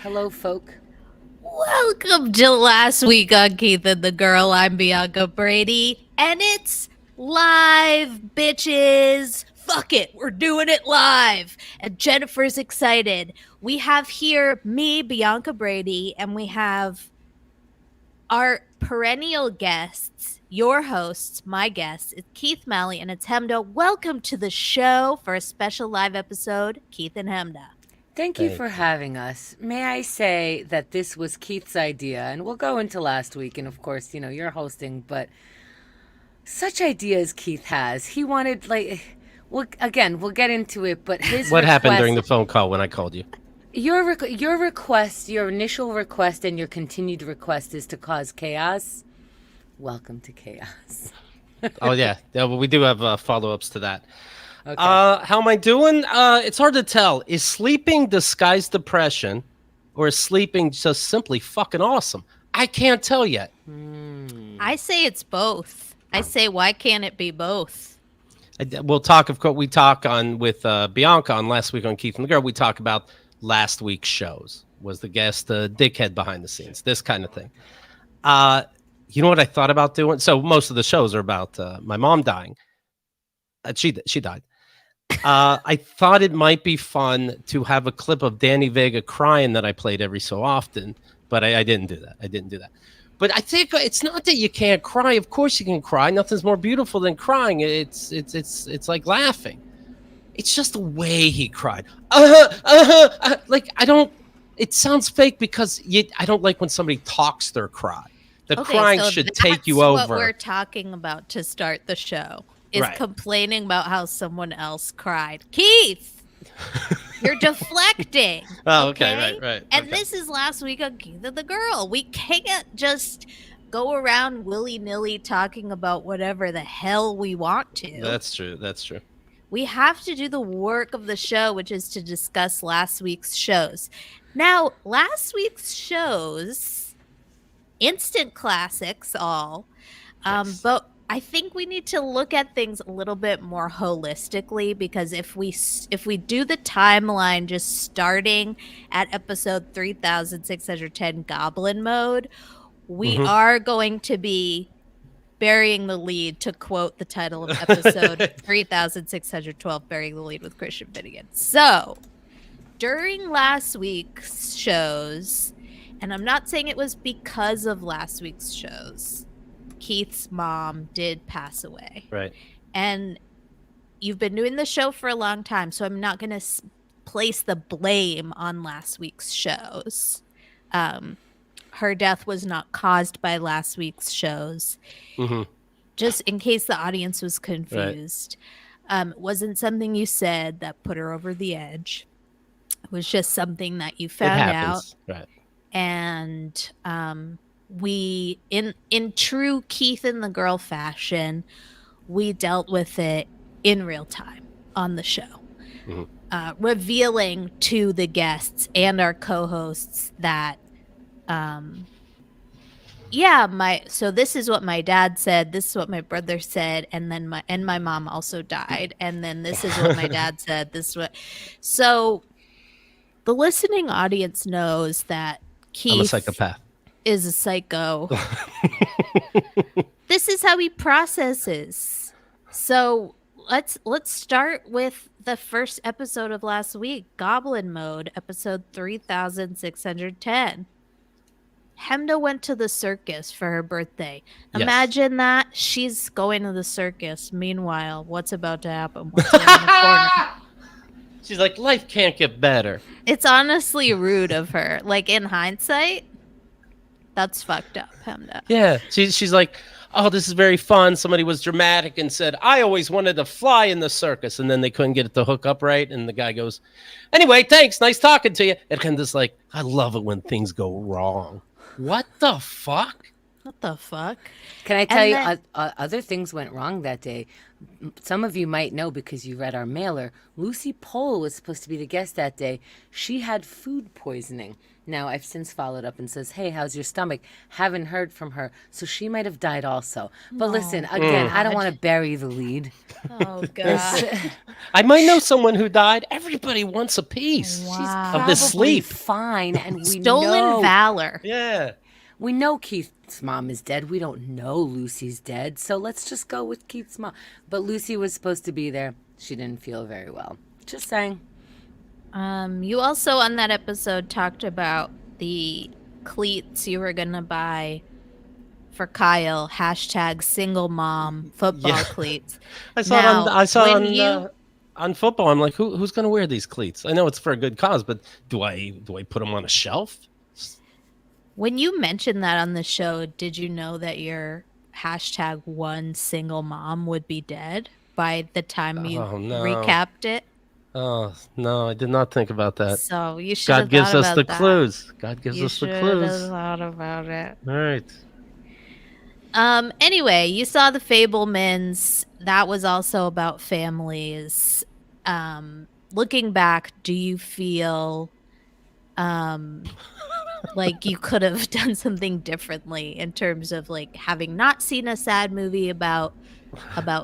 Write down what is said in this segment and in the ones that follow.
Hello, folk. Welcome to last week on Keith and the Girl. I'm Bianca Brady, and it's live, bitches. Fuck it, we're doing it live. And Jennifer's excited. We have here me, Bianca Brady, and we have our perennial guests, your hosts, my guests. It's Keith Malley and it's Hemda. Welcome to the show for a special live episode, Keith and Hemda. Thank you for Thank you. having us. May I say that this was Keith's idea, and we'll go into last week, and of course, you're hosting, but such ideas Keith has. He wanted, we'll get into it, but his What request, happened during the phone call when I called you? your request, your initial request, and your continued request is to cause chaos. Welcome to chaos. Oh yeah, well, we do have follow-ups to that. Okay. How am I doing? It's hard to tell. Is sleeping disguised depression, or is sleeping just simply fucking awesome? I can't tell yet. I say it's both. I say, why can't it be both? We'll talk. Of course, we talk on with Bianca on last week on Keith and the Girl. We talk about last week's shows. Was the guest a dickhead behind the scenes? This kind of thing. You know what I thought about doing? So most of the shows are about my mom dying. She died. I thought it might be fun to have a clip of Danny Vega crying that I played every so often, but I didn't do that. But I think it's not that you can't cry. Of course you can cry. Nothing's more beautiful than crying. It's like laughing. It's just the way he cried. Like I don't. It sounds fake because I don't like when somebody talks their cry. The crying so should take you that's over. what we're talking about to start the show. Is Right. complaining about how someone else cried. Keith, you're deflecting. Oh, okay, right. And okay. this is last week on Keith and the Girl. We can't just go around willy-nilly talking about whatever the hell we want to. That's true. We have to do the work of the show, which is to discuss last week's shows. Now, last week's shows, instant classics all, Yes. but I think we need to look at things a little bit more holistically, because if we do the timeline just starting at episode 3610 Goblin Mode, we are going to be burying the lead, to quote the title of episode 3612, Burying the Lead with Christian Finnegan. So, during last week's shows, and I'm not saying it was because of last week's shows, Keith's mom did pass away. Right. And you've been doing the show for a long time, so I'm not going to place the blame on last week's shows. Her death was not caused by last week's shows. Mm-hmm. Just in case the audience was confused. Right. It wasn't something you said that put her over the edge. It was just something that you found out. Right. And we, in true Keith and the Girl fashion, we dealt with it in real time on the show. Mm-hmm. Revealing to the guests and our co-hosts that so this is what my dad said, this is what my brother said, and then my mom also died, and then this is what my dad said, this is what. So the listening audience knows that Keith, I'm a psychopath, is a psycho. This is how he processes. So let's start with the first episode of last week, Goblin Mode, episode 3610. Hemda went to the circus for her birthday. Yes. Imagine that. She's going to the circus. Meanwhile, what's about to happen? What's around the corner? She's like, life can't get better. It's honestly rude of her. Like, in hindsight, that's fucked up, Hemda. Yeah. She's like, oh, this is very fun. Somebody was dramatic and said, I always wanted to fly in the circus. And then they couldn't get it to hook up right. And the guy goes, anyway, thanks. Nice talking to you. And Hemda's like, I love it when things go wrong. What the fuck? What the fuck? Can I tell And you, then other things went wrong that day? Some of you might know because you read our mailer. Lucy Pohl was supposed to be the guest that day. She had food poisoning. Now, I've since followed up and says, hey, how's your stomach? Haven't heard from her. So she might have died also. But listen, oh again, I don't god. want to bury the lead. Oh This, god. I might know someone who died. Everybody wants a piece she's of the Wow. probably sleep. fine. And Stolen valor. Yeah. we know Keith's mom is dead. We don't know Lucy's dead. So let's just go with Keith's mom. But Lucy was supposed to be there. She didn't feel very well. Just saying. You also on that episode talked about the cleats you were gonna buy for Kyle. Hashtag single mom football Yeah. cleats. I saw it on. Now, I saw when it you on football. I'm like, who's going to wear these cleats? I know it's for a good cause, but do I put them on a shelf? when you mentioned that on the show, did you know that your hashtag one single mom would be dead by the time you Oh no! recapped it? Oh no! I did not think about that. So you should God have gives thought us the about that. clues. God gives You us the should clues. have thought about it. All right. Anyway, you saw the Fablemans. That was also about families. Looking back, do you feel like you could have done something differently in terms of like having not seen a sad movie about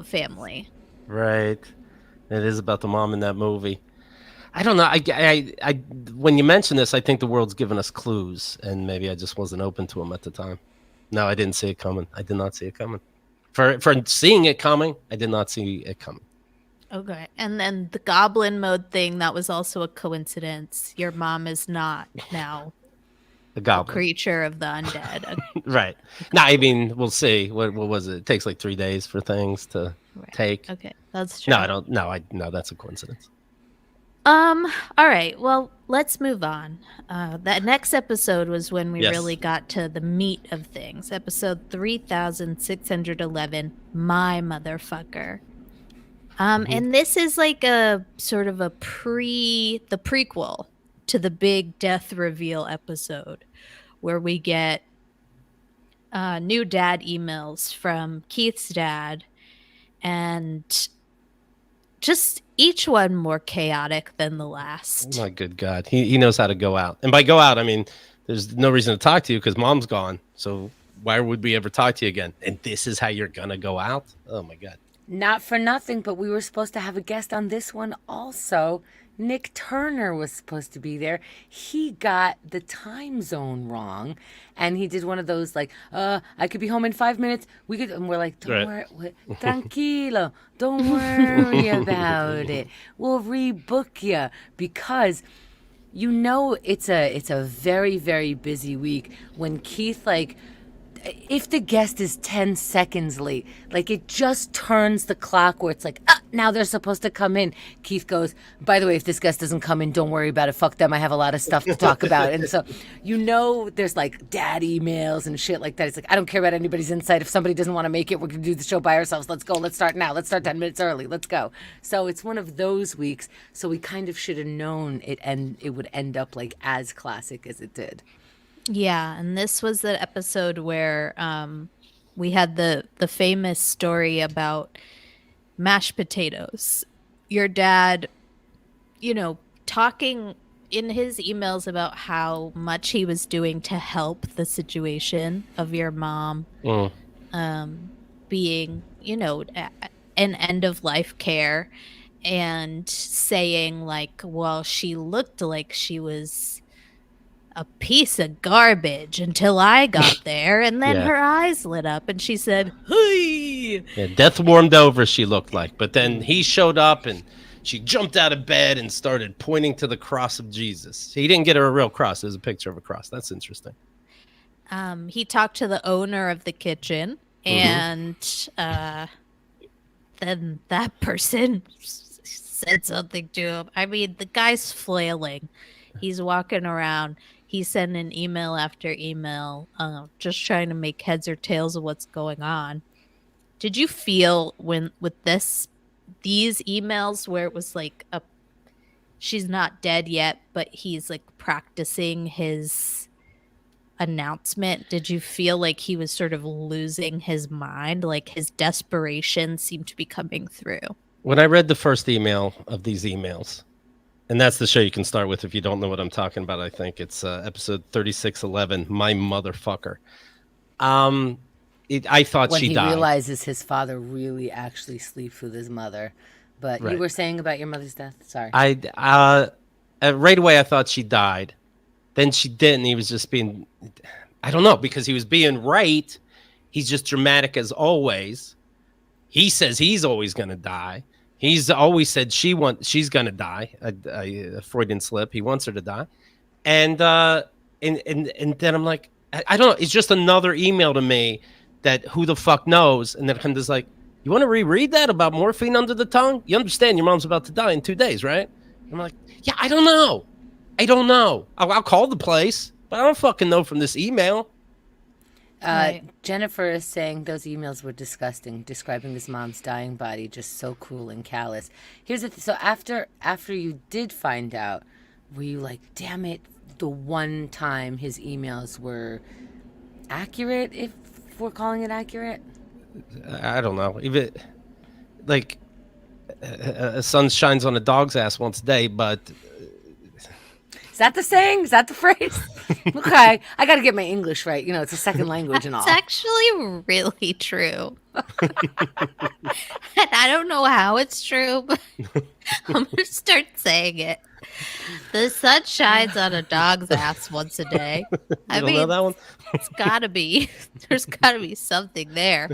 family? Right. It is about the mom in that movie. I don't know. When you mention this, I think the world's given us clues, and maybe I just wasn't open to them at the time. No, I didn't see it coming. I did not see it coming. For seeing it coming, I did not see it coming. Okay. And then the goblin mode thing, that was also a coincidence. Your mom is not now The a goblin. creature of the undead. Right. No, I mean, we'll see. What was it? It takes like 3 days for things to Right. take. Okay, that's true. No, I don't. No, that's a coincidence. All right. Well, let's move on. That next episode was when we Yes. really got to the meat of things. Episode 3611, My Motherfucker. And this is like a sort of the prequel to the big death reveal episode where we get new dad emails from Keith's dad, and just each one more chaotic than the last. My good God, he knows how to go out, and by go out, I mean there's no reason to talk to you because mom's gone. So why would we ever talk to you again? And this is how you're gonna go out? Oh my God. Not for nothing, but we were supposed to have a guest on this one also. Nick Turner was supposed to be there. He got the time zone wrong, and he did one of those like, I could be home in 5 minutes. We could, and we're like, don't Right. worry, tranquilo, don't worry about it. We'll rebook you because you know it's a very very busy week when Keith like if the guest is 10 seconds late, like it just turns the clock where it's like, now they're supposed to come in. Keith goes, by the way, if this guest doesn't come in, don't worry about it. Fuck them. I have a lot of stuff to talk about. And so, you know, there's like dad emails and shit like that. It's like, I don't care about anybody's insight. If somebody doesn't want to make it, we're going to do the show by ourselves. Let's go. Let's start now. Let's start 10 minutes early. Let's go. So it's one of those weeks. So we kind of should have known it and it would end up like as classic as it did. Yeah, and this was the episode where we had the famous story about mashed potatoes. Your dad, you know, talking in his emails about how much he was doing to help the situation of your mom being, you know, an end of life care, and saying like, well, she looked like she was a piece of garbage until I got there, and then Yeah. her eyes lit up and she said, "Hey!" Yeah, death warmed over, she looked like. But then he showed up and she jumped out of bed and started pointing to the cross of Jesus. He didn't get her a real cross. There's a picture of a cross. That's interesting. He talked to the owner of the kitchen, and then that person said something to him. I mean, the guy's flailing. He's walking around. He's sending email after email, just trying to make heads or tails of what's going on. Did you feel when with these emails where it was like she's not dead yet, but he's like practicing his announcement, did you feel like he was sort of losing his mind? Like his desperation seemed to be coming through? When I read the first email of these emails, and that's the show you can start with if you don't know what I'm talking about, I think it's episode 3611, My Motherfucker. I thought When she he died. realizes his father really actually sleeps with his mother. But Right. you were saying about your mother's death? Sorry. Right away I thought she died. Then she didn't. He was just being, I don't know, because he was being right. He's just dramatic as always. He says he's always going to die. He's always said she's going to die. A Freudian slip. He wants her to die. And then I'm like, I don't know. It's just another email to me that who the fuck knows. And then I'm just like, you want to reread that about morphine under the tongue? You understand your mom's about to die in 2 days, right? I'm like, yeah, I don't know. I'll call the place, but I don't fucking know from this email. Right. Jennifer is saying those emails were disgusting, describing his mom's dying body just so cruel and callous. Here's the thing. So after you did find out, were you like, damn it, the one time his emails were accurate, if we're calling it accurate? I don't know. Even like a sun shines on a dog's ass once a day, but Is that the saying? Is that the phrase? Okay, I got to get my English right. You know, it's a second language and all. It's actually really true. And I don't know how it's true, but I'm going to start saying it. The sun shines on a dog's ass once a day. I you don't know that one. It's gotta be. There's gotta be something there.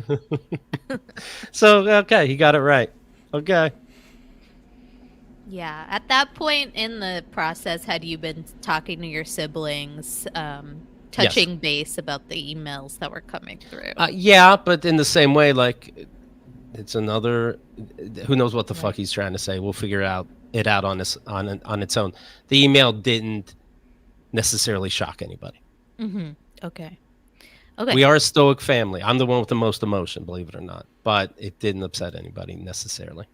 So okay, he got it right. Okay. Yeah. At that point in the process, had you been talking to your siblings, touching base about the emails that were coming through? Yeah, but in the same way, like it's another. Who knows what the fuck he's trying to say? We'll figure it out on its own. The email didn't necessarily shock anybody. Mm-hmm. Okay. Okay. We are a stoic family. I'm the one with the most emotion, believe it or not. But it didn't upset anybody necessarily.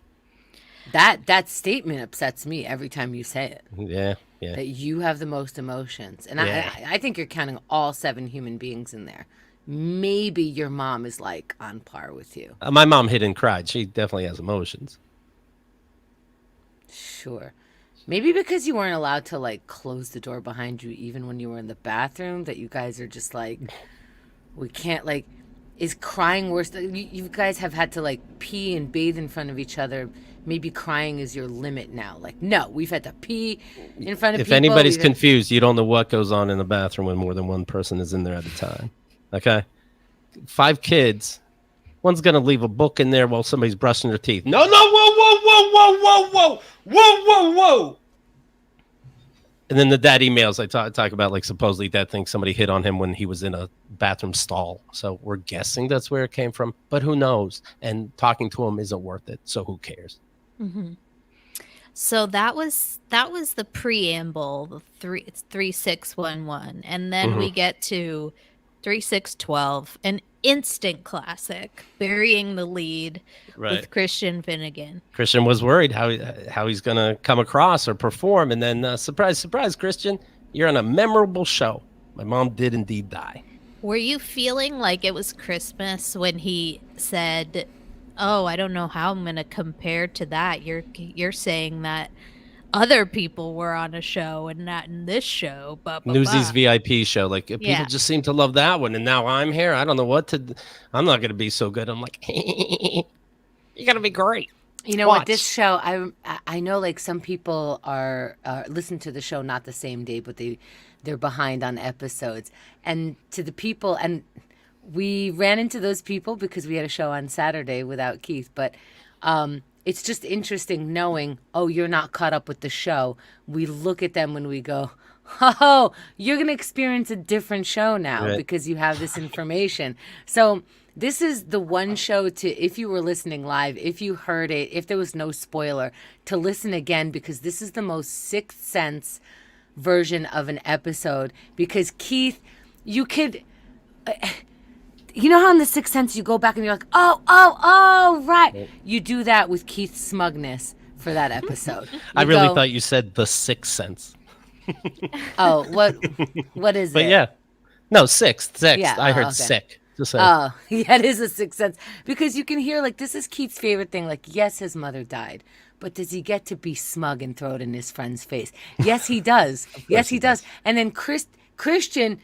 That statement upsets me every time you say it. Yeah. That you have the most emotions. And Yeah. I think you're counting all 7 human beings in there. Maybe your mom is like on par with you. My mom hid and cried. She definitely has emotions. Sure. Maybe because you weren't allowed to like close the door behind you even when you were in the bathroom, that you guys are just like, we can't, like, is crying worse? You guys have had to like pee and bathe in front of each other. Maybe crying is your limit now. Like, no, we've had to pee in front of people. If anybody's confused, you don't know what goes on in the bathroom when more than one person is in there at a time. Okay? 5 kids. One's going to leave a book in there while somebody's brushing their teeth. No, whoa. And then the dad emails, I talk about, like, supposedly dad thinks somebody hit on him when he was in a bathroom stall. So we're guessing that's where it came from, but who knows? And talking to him isn't worth it, so who cares? Mm-hmm. So that was the preamble, the 3611, and then we get to 3612, an instant classic, burying the lead with Christian Finnegan. Christian was worried how he's going to come across or perform, and then surprise, surprise, Christian, you're on a memorable show. My mom did indeed die. Were you feeling like it was Christmas when he said, "Oh, I don't know how I'm going to compare to that. You're saying that other people were on a show and not in this show." Newsies VIP show. Like, people just seem to love that one, and now I'm here. I don't know what to. I'm not going to be so good. I'm like, you're going to be great. You know what? This show, I know, like, some people are listen to the show not the same day, but they're behind on episodes. And to the people, and we ran into those people because we had a show on Saturday without Keith, but it's just interesting knowing, oh, you're not caught up with the show. We look at them when we go, oh, you're going to experience a different show now because you have this information. So this is the one show to, if you were listening live, if you heard it, if there was no spoiler, to listen again, because this is the most Sixth Sense version of an episode. Because Keith, you could... you know how in The Sixth Sense you go back and you're like, oh, right. You do that with Keith's smugness for that episode. I really thought you said The Sixth Sense. Oh, what is but it? Yeah. No, sixth. Yeah, I heard okay. sick. Just saying. Oh, yeah, it is a sixth sense because you can hear like this is Keith's favorite thing. Like, yes, his mother died, but does he get to be smug and throw it in his friend's face? Yes, he does. Of Yes, course he he does. does. And then Christian,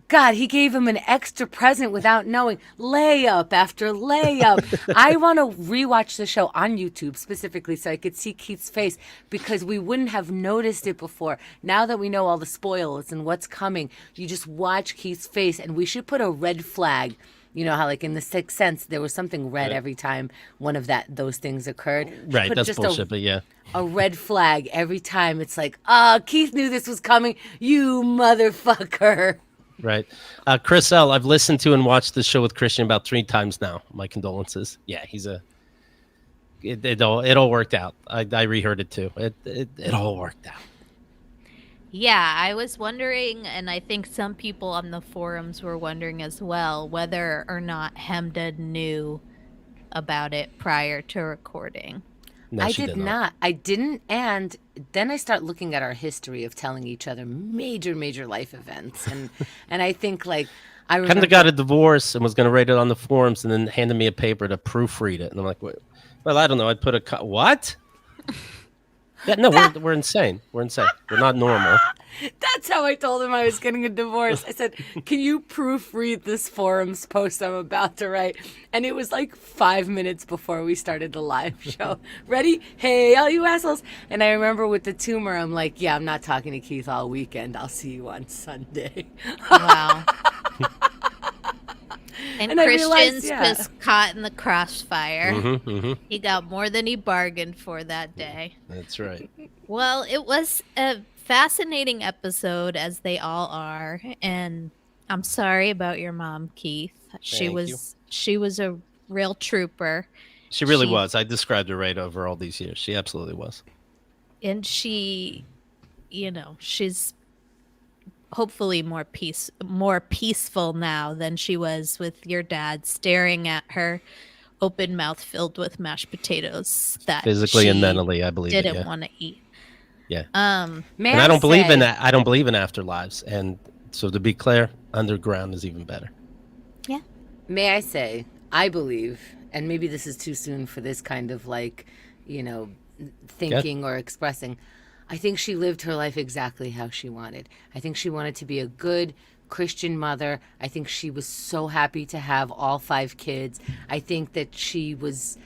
God, he gave him an extra present without knowing. Layup after layup. I want to rewatch the show on YouTube specifically so I could see Keith's face because we wouldn't have noticed it before. Now that we know all the spoilers and what's coming, you just watch Keith's face, and we should put a red flag. You know how, like in The Sixth Sense, there was something red every time one of those things occurred. Right, Put that's just bullshit, but yeah. a red flag every time. It's like, Keith knew this was coming. You motherfucker. Right. Chris L., I've listened to and watched this show with Christian about 3 times now. My condolences. Yeah, it all worked out. I reheard it too. It all worked out. Yeah, I was wondering, and I think some people on the forums were wondering as well, whether or not Hemda knew about it prior to recording. No, I she did not. I didn't. And then I start looking at our history of telling each other major life events. And I think, like, I remember. Hemda got a divorce and was going to write it on the forums and then handed me a paper to proofread it. And I'm like, well, I don't know. I'd put what? Yeah, no, we're insane. We're insane. We're not normal. That's how I told him I was getting a divorce. I said, can you proofread this forums post I'm about to write? And it was like 5 minutes before we started the live show. Ready? Hey, all you assholes. And I remember with the tumor, I'm like, yeah, I'm not talking to Keith all weekend. I'll see you on Sunday. Wow. And And I Christian's realized, yeah. just caught in the crossfire. Mm-hmm. He got more than he bargained for that day. That's right. Well, it was a fascinating episode, as they all are, and I'm sorry about your mom, Keith. She Thank you. was a real trooper. She really was. I described her right over all these years. She absolutely was. And she, she's hopefully more peaceful now than she was with your dad staring at her open mouth filled with mashed potatoes that Physically and she mentally, I believe didn't it, yeah. want to eat. Yeah. May And I don't believe in say- that. I don't believe in afterlives. And so to be clear, underground is even better. Yeah. May I say, I believe, and maybe this is too soon for this kind of like, thinking or expressing. I think she lived her life exactly how she wanted. I think she wanted to be a good Christian mother. I think she was so happy to have all 5 kids. I think that she was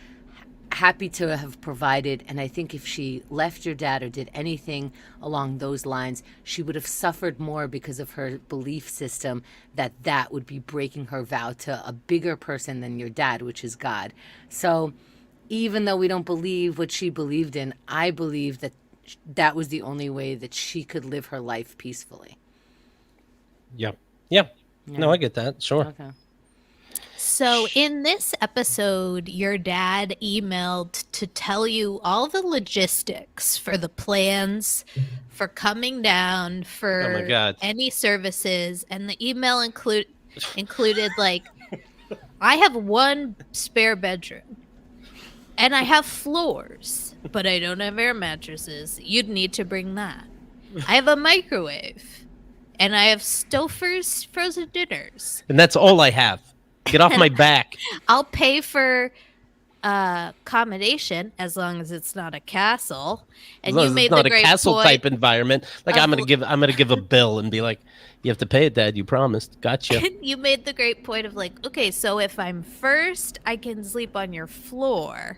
happy to have provided, and I think if she left your dad or did anything along those lines, she would have suffered more because of her belief system that would be breaking her vow to a bigger person than your dad, which is God. So even though we don't believe what she believed in, I believe that was the only way that she could live her life peacefully. Yeah. No, I get that. Sure. Okay. So in this episode, your dad emailed to tell you all the logistics for the plans for coming down for Oh my God. any services, and the email included like, I have 1 spare bedroom and I have floors, but I don't have air mattresses. You'd need to bring that. I have a microwave and I have Stouffer's frozen dinners. And that's all I have. Get off my back. I'll pay for accommodation as long as it's not a castle. And As long you as made it's not the a great castle point. type environment. Like of- I'm gonna give a bill and be like, you have to pay it, Dad. You promised. Gotcha. You made the great point of like, okay, so if I'm first, I can sleep on your floor,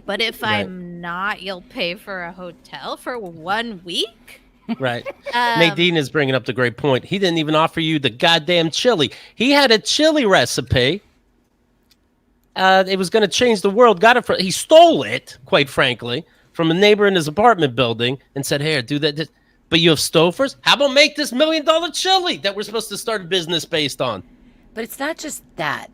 but if Right. I'm not, you'll pay for a hotel for 1 week. Right. Um, Nadine is bringing up the great point. He didn't even offer you the goddamn chili. He had a chili recipe. It was going to change the world. He stole it, quite frankly, from a neighbor in his apartment building and said, "Here, do that." But you have Stouffer's? How about make this $1 million chili that we're supposed to start a business based on? But it's not just that.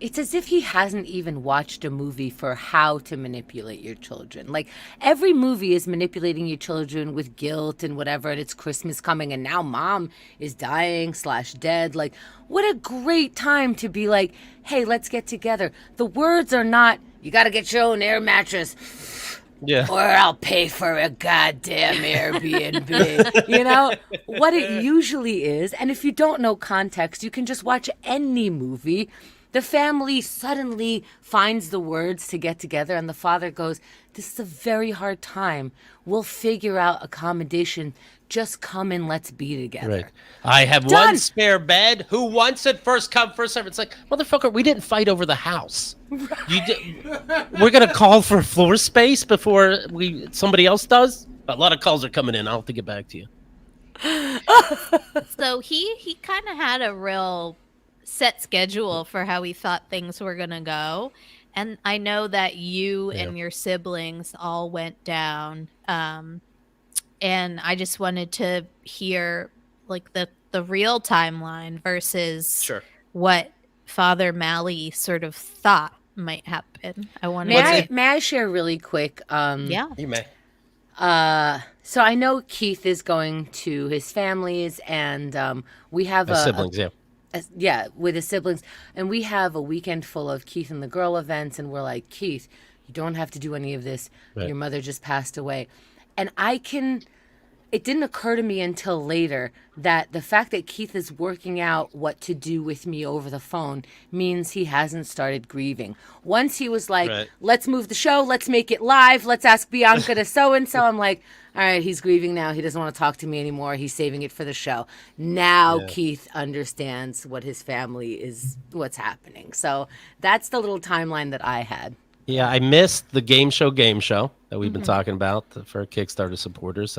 It's as if he hasn't even watched a movie for how to manipulate your children. Like every movie is manipulating your children with guilt and whatever, and it's Christmas coming and now mom is dying / dead. Like what a great time to be like, hey, let's get together. The words are not, you got to get your own air mattress. Yeah. or I'll pay for a goddamn Airbnb. You know, what it usually is. And if you don't know context, you can just watch any movie. The family suddenly finds the words to get together, and the father goes, "This is a very hard time. We'll figure out accommodation. Just come and let's be together." Right. I have Done. one spare bed. Who wants it? First come, first serve. It's like, motherfucker, we didn't fight over the house. We're gonna call for floor space before somebody else does. A lot of calls are coming in. I'll have to get back to you. So he kind of had a real set schedule for how he thought things were going to go. And I know that you and your siblings all went down. And I just wanted to hear like the real timeline versus what Father Malley sort of thought might happen. I want to May I share really quick? Yeah. You may. So I know Keith is going to his family's, and we have Siblings, with his siblings, and we have a weekend full of Keith and the Girl events, and we're like, Keith, you don't have to do any of this. Right. Your mother just passed away, and it didn't occur to me until later that the fact that Keith is working out what to do with me over the phone means he hasn't started grieving. Once he was like, Right. let's move the show, let's make it live, let's ask Bianca to so-and-so, I'm like, all right, he's grieving now. He doesn't want to talk to me anymore. He's saving it for the show. Now Keith understands what his family is, what's happening. So that's the little timeline that I had. Yeah, I missed the game show that we've been talking about for Kickstarter supporters.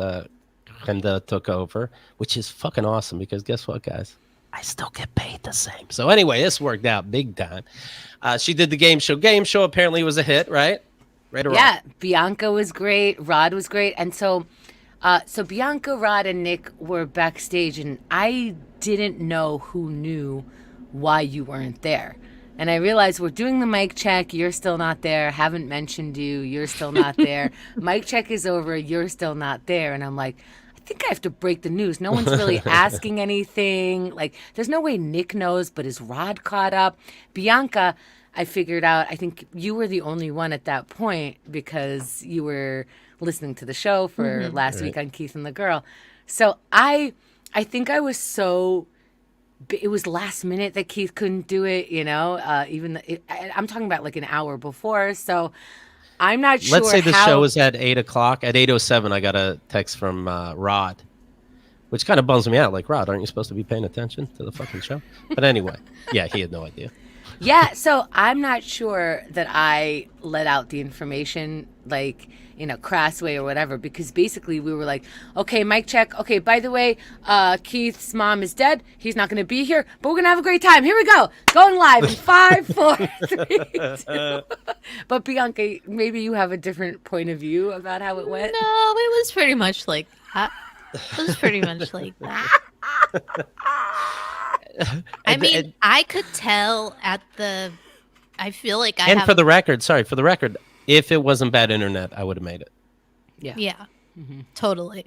Brenda took over, which is fucking awesome because guess what, guys? I still get paid the same. So anyway, this worked out big time. She did the game show. Game show apparently was a hit, right? Right or Yeah, wrong? Bianca was great. Rod was great. And so Bianca, Rod, and Nick were backstage, and I didn't know who knew why you weren't there. And I realized we're doing the mic check. You're still not there. Haven't mentioned you. You're still not there. Mic check is over. You're still not there. And I'm like, I think I have to break the news. No one's really asking anything. Like, there's no way Nick knows, but is Rod caught up? Bianca, I figured out, I think you were the only one at that point because you were listening to the show for last week on Keith and the Girl. So I think I was so... It was last minute that Keith couldn't do it, you know, I'm talking about like an hour before. So I'm not sure. Let's say the show is at 8 o'clock. At 8:07, I got a text from Rod, which kind of bums me out. Like, Rod, aren't you supposed to be paying attention to the fucking show? But anyway, yeah, he had no idea. Yeah, so I'm not sure that I let out the information like in a crass way or whatever, because basically we were like, okay, mic check. Okay, by the way, Keith's mom is dead. He's not going to be here, but we're going to have a great time. Here we go. Going live in 5, 4, 3, 2. But Bianca, maybe you have a different point of view about how it went. No, it was pretty much like that. It was pretty much like that. I mean, I could tell I feel like I and have... for the record, if it wasn't bad internet, I would have made it. Yeah. Totally.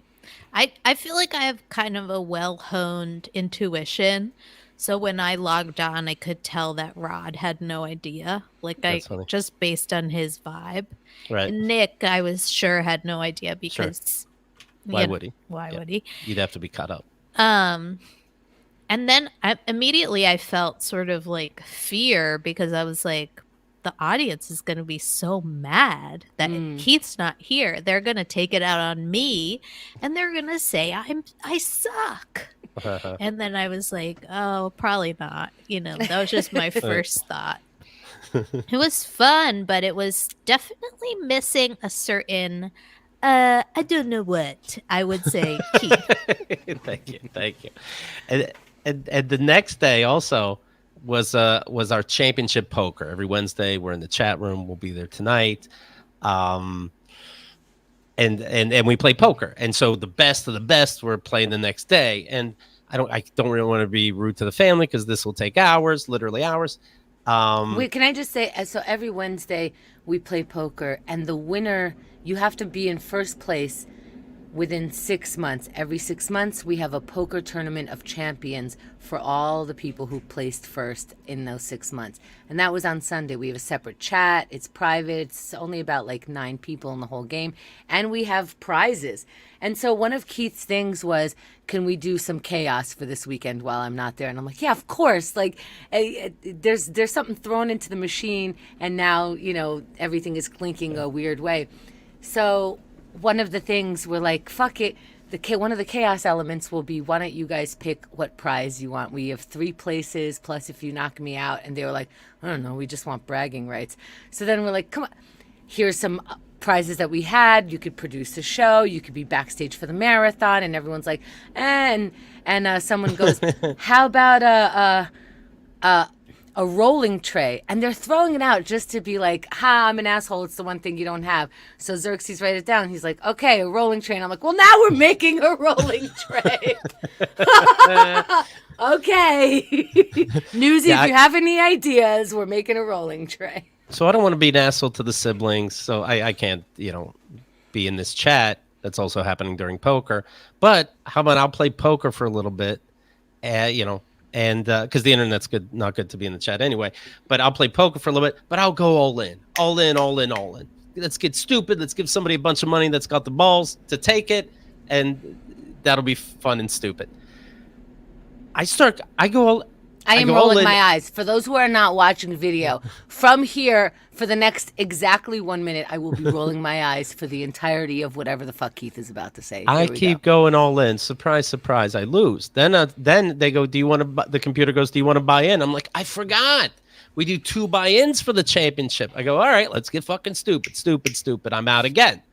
I feel like I have kind of a well-honed intuition. So when I logged on, I could tell that Rod had no idea. Like, That's funny. just based on his vibe. Right. And Nick, I was sure had no idea because... Why would he? Why would he? You'd have to be caught up. And then immediately I felt sort of like fear because I was like, the audience is going to be so mad that Keith's not here. They're going to take it out on me and they're going to say I suck. And then I was like, oh, probably not. You know, that was just my first thought. It was fun, but it was definitely missing a certain I don't know what I would say, Keith. Thank you. And the next day also was our championship poker. Every Wednesday we're in the chat room. We'll be there tonight. And we play poker. And so the best of the best were playing the next day. And I don't really want to be rude to the family because this will take hours, literally hours. Wait, can I just say, so every Wednesday we play poker, and the winner, you have to be in first place within 6 months, every 6 months, we have a poker tournament of champions for all the people who placed first in those 6 months. And that was on Sunday. We have a separate chat. It's private. It's only about like 9 people in the whole game. And we have prizes. And so one of Keith's things was, can we do some chaos for this weekend while I'm not there? And I'm like, yeah, of course. Like, there's something thrown into the machine, and now, everything is clinking a weird way. So one of the things we're like, fuck it. One of the chaos elements will be, why don't you guys pick what prize you want? We have 3 places, plus if you knock me out. And they were like, I don't know, we just want bragging rights. So then we're like, come on, here's some prizes that we had. You could produce a show. You could be backstage for the marathon. And everyone's like, and someone goes, how about a rolling tray? And they're throwing it out just to be like, I'm an asshole. It's the one thing you don't have. So Xerxes write it down. He's like, okay, a rolling tray. And I'm like, well, now we're making a rolling tray. Okay. Newsy, if you have any ideas, we're making a rolling tray. So I don't want to be an asshole to the siblings. So I can't, be in this chat that's also happening during poker. But how about I'll play poker for a little bit, and because the internet's not good to be in the chat anyway. But I'll play poker for a little bit, but I'll go all in. Let's get stupid. Let's give somebody a bunch of money that's got the balls to take it, and that'll be fun and stupid. I am rolling my eyes. For those who are not watching the video, from here, for the next exactly 1 minute, I will be rolling my eyes for the entirety of whatever the fuck Keith is about to say. I keep going all in. Surprise, surprise, I lose. Then they go, the computer goes, do you want to buy in? I'm like, I forgot. We do 2 buy-ins for the championship. I go, all right, let's get fucking stupid. I'm out again.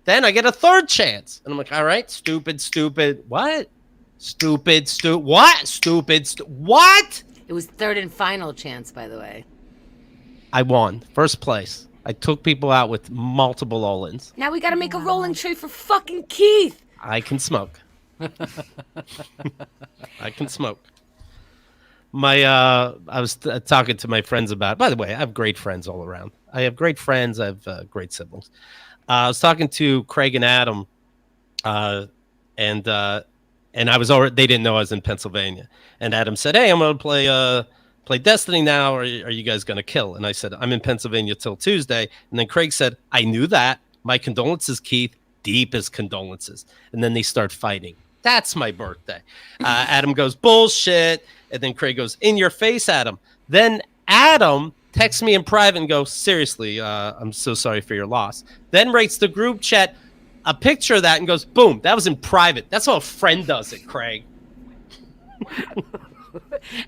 Then I get a 3rd chance. And I'm like, all right, stupid. What? Stupid. What? What? It was 3rd and final chance, by the way. I won. 1st place. I took people out with multiple all-ins. Now we got to make a rolling tray for fucking Keith. I can smoke. I can smoke. I was talking to my friends about. By the way, I have great friends all around. I have great friends. I have great siblings. I was talking to Craig and Adam, and I was already. They didn't know I was in Pennsylvania. And Adam said, "Hey, I'm going to play Destiny now. Or are you guys going to kill?" And I said, "I'm in Pennsylvania till Tuesday." And then Craig said, "I knew that. My condolences, Keith. Deepest condolences." And then they start fighting. That's my birthday. Adam goes, "Bullshit." And then Craig goes, "In your face, Adam." Then Adam texts me in private and goes, "Seriously, I'm so sorry for your loss." Then writes the group chat a picture of that and goes, "Boom, that was in private." That's how a friend does it, Craig.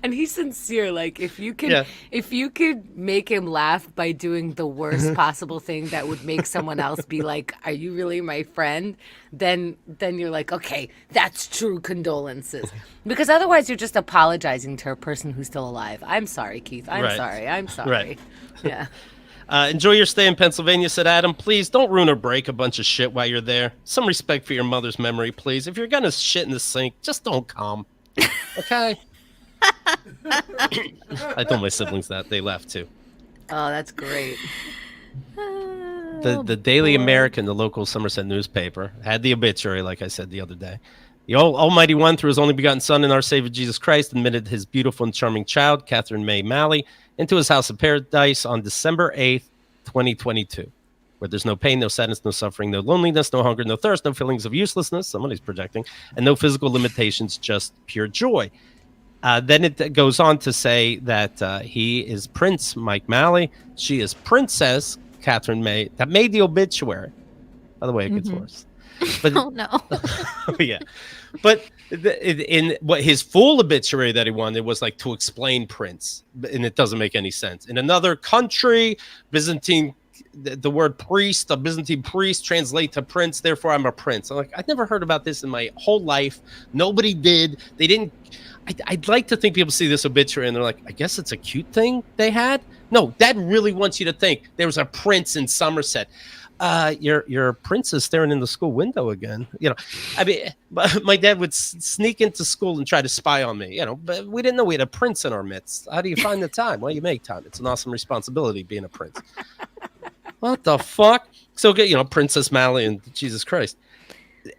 And he's sincere. Like, if you could make him laugh by doing the worst possible thing that would make someone else be like, "Are you really my friend?" Then you're like, okay, that's true condolences. Because otherwise you're just apologizing to a person who's still alive. I'm sorry, Keith. I'm sorry. Right. Yeah. Enjoy your stay in Pennsylvania, said Adam. Please don't ruin or break a bunch of shit while you're there. Some respect for your mother's memory, please. If you're going to shit in the sink, just don't come. Okay? I told my siblings that. They laughed too. Oh, that's great. The Daily American, the local Somerset newspaper, had the obituary, like I said the other day. The Almighty One, through his only begotten Son and our Savior Jesus Christ, admitted his beautiful and charming child, Catherine May Malley, into his house of paradise on December 8th, 2022, where there's no pain, no sadness, no suffering, no loneliness, no hunger, no thirst, no feelings of uselessness, somebody's projecting, and no physical limitations, just pure joy. Then it goes on to say that he is Prince Mike Malley. She is Princess Catherine May. That made the obituary. By the way, it gets worse. But, oh, no. Yeah. But in what his full obituary that he wanted was like to explain Prince, and it doesn't make any sense. In another country, Byzantine, the word priest, a Byzantine priest, translate to prince. Therefore, I'm a prince. I'm like, I've never heard about this in my whole life. Nobody did. They didn't. I'd like to think people see this obituary and they're like, I guess it's a cute thing they had. No, Dad really wants you to think there was a prince in Somerset. Your prince is staring in the school window again. I mean, my dad would sneak into school and try to spy on me. But we didn't know we had a prince in our midst. How do you find the time? Well, you make time. It's an awesome responsibility being a prince. What the fuck? So, Princess Malley and Jesus Christ.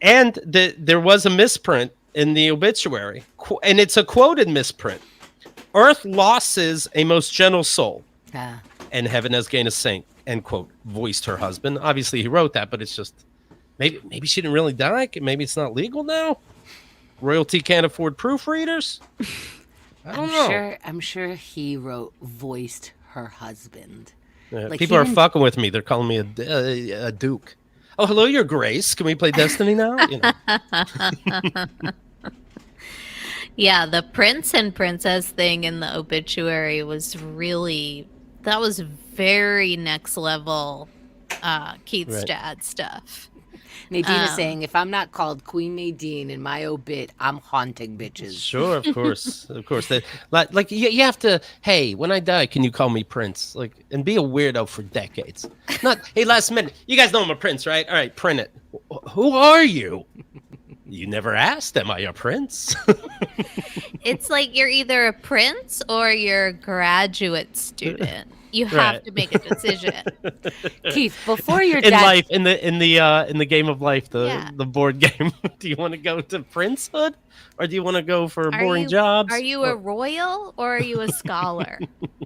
there was a misprint in the obituary, and it's a quoted misprint. Earth losses a most gentle soul, and heaven has gained a saint, end quote, voiced her husband. Obviously, he wrote that, but it's just, maybe she didn't really die. Maybe it's not legal now. Royalty can't afford proofreaders. I don't know. I'm sure he wrote voiced her husband. Like, people are fucking with me. They're calling me a duke. Oh, hello, Your Grace. Can we play Destiny now? You know. Yeah, the prince and princess thing in the obituary was really, that was very next level Keith's dad stuff. Nadine is saying, if I'm not called Queen Nadine in my obit, I'm haunting bitches. Sure, of course. Of course. Like you have to, hey, when I die, can you call me Prince? Like, and be a weirdo for decades. Not, hey, last minute, you guys know I'm a prince, right? All right, print it. Who are you? You never asked, am I a prince? It's like you're either a prince or you're a graduate student. You have to make a decision. Keith, before your in dad... life, in the game of life, the board game, do you want to go to princehood, or do you want to go for boring jobs? Are you a royal or are you a scholar?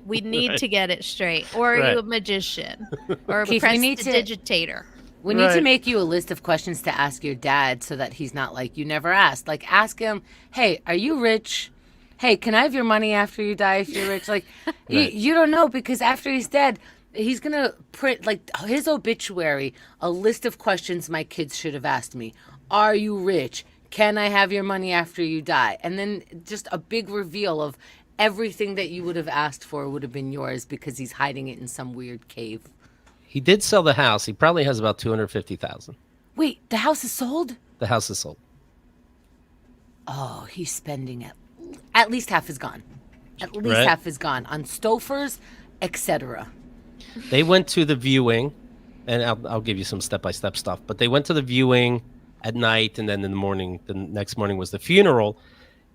We need to get it straight. Or are you a magician or a Keith, prestidigitator? We need to make you a list of questions to ask your dad so that he's not like, you never asked. Like, ask him, hey, are you rich? Hey, can I have your money after you die if you're rich? Like, you don't know, because after he's dead, he's going to print, like, his obituary, a list of questions my kids should have asked me. Are you rich? Can I have your money after you die? And then just a big reveal of everything that you would have asked for would have been yours, because he's hiding it in some weird cave. He did sell the house. He probably has about $250,000. Wait, the house is sold? The house is sold. Oh, he's spending it. At least half is gone. At least half is gone on Stofers, etc. They went to the viewing, and I'll give you some step-by-step stuff, but they went to the viewing at night, and then in the morning, the next morning was the funeral.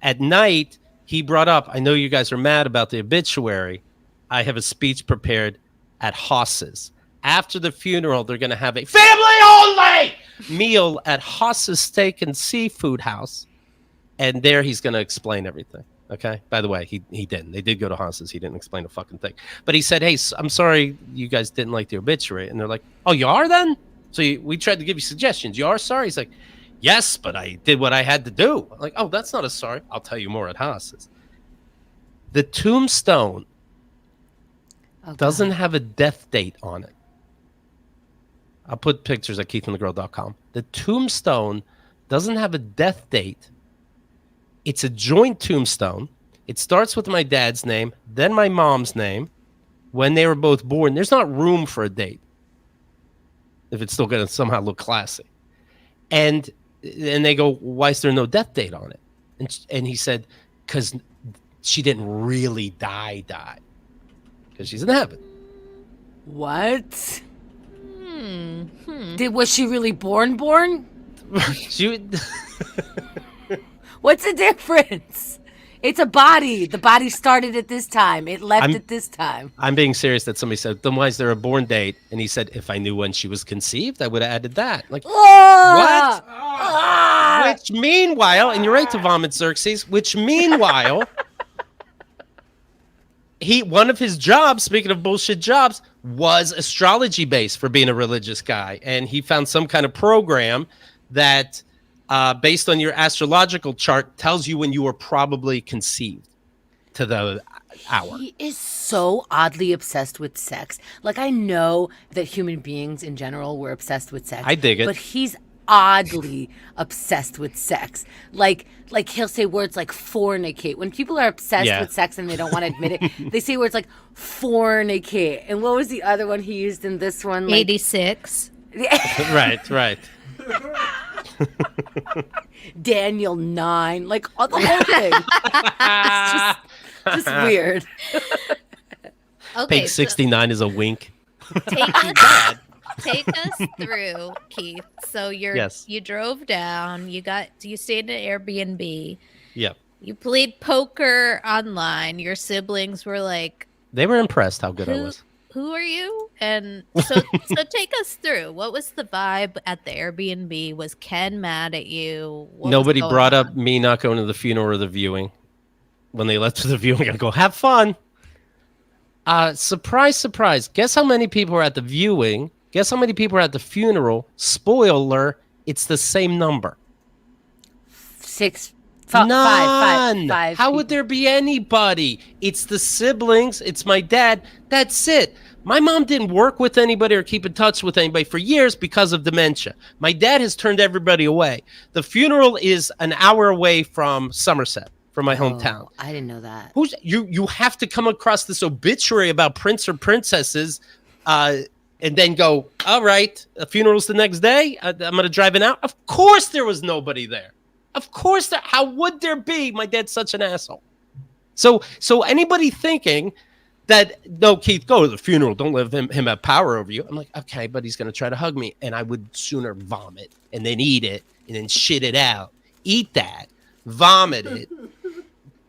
At night, he brought up, I know you guys are mad about the obituary. I have a speech prepared at Haas's. After the funeral, they're going to have a family-only meal at Haas's Steak and Seafood House. And there he's going to explain everything. Okay. By the way, he didn't. They did go to Haas's. He didn't explain a fucking thing. But he said, hey, I'm sorry you guys didn't like the obituary. And they're like, oh, you are then? So we tried to give you suggestions. You are sorry? He's like, yes, but I did what I had to do. I'm like, oh, that's not a sorry. I'll tell you more at Haas's. The tombstone doesn't have a death date on it. I'll put pictures at keithandthegirl.com. The tombstone doesn't have a death date. It's a joint tombstone. It starts with my dad's name, then my mom's name, when they were both born. There's not room for a date if it's still going to somehow look classy. And they go, why is there no death date on it? And he said, because she didn't really die. Because she's in heaven. What? Was she really born? What's the difference? It's a body. The body started at this time. It left at this time. I'm being serious that somebody said, then why is there a born date? And he said, if I knew when she was conceived, I would have added that. Like, what? Which meanwhile, and you're right to vomit, Xerxes, which meanwhile, one of his jobs, speaking of bullshit jobs, was astrology based for being a religious guy. And he found some kind of program that, based on your astrological chart, tells you when you were probably conceived to the hour. He is so oddly obsessed with sex. Like, I know that human beings in general were obsessed with sex. I dig it. But he's oddly obsessed with sex. Like he'll say words like fornicate. When people are obsessed with sex and they don't want to admit it, they say words like fornicate. And what was the other one he used in this one? Like, 86. Right. Daniel 9, like the whole thing. It's just weird. Okay, Page 69 is a wink. Take us through, Keith. So you drove down, you stayed at an Airbnb. Yep. You played poker online. Your siblings were like, they were impressed how good I was. Who are you? And so take us through. What was the vibe at the Airbnb? Was Ken mad at you? What was Nobody going brought up on? me not going to the funeral or the viewing. When they left to the viewing, I go, have fun. Surprise, surprise. Guess how many people were at the viewing? Guess how many people were at the funeral? Spoiler, it's the same number. None. Five How people. would there be anybody? It's the siblings. It's my dad. That's it. My mom didn't work with anybody or keep in touch with anybody for years because of dementia. My dad has turned everybody away. The funeral is an hour away from Somerset, from my hometown. I didn't know that. You have to come across this obituary about prince or princesses, and then go, all right, the funeral's the next day. I'm going to drive in out. Of course there was nobody there. Of course there. How would there be? My dad's such an asshole. So anybody thinking that, no, Keith, go to the funeral. Don't let him have power over you. I'm like, okay, but he's going to try to hug me. And I would sooner vomit and then eat it and then shit it out. Eat that, vomit it,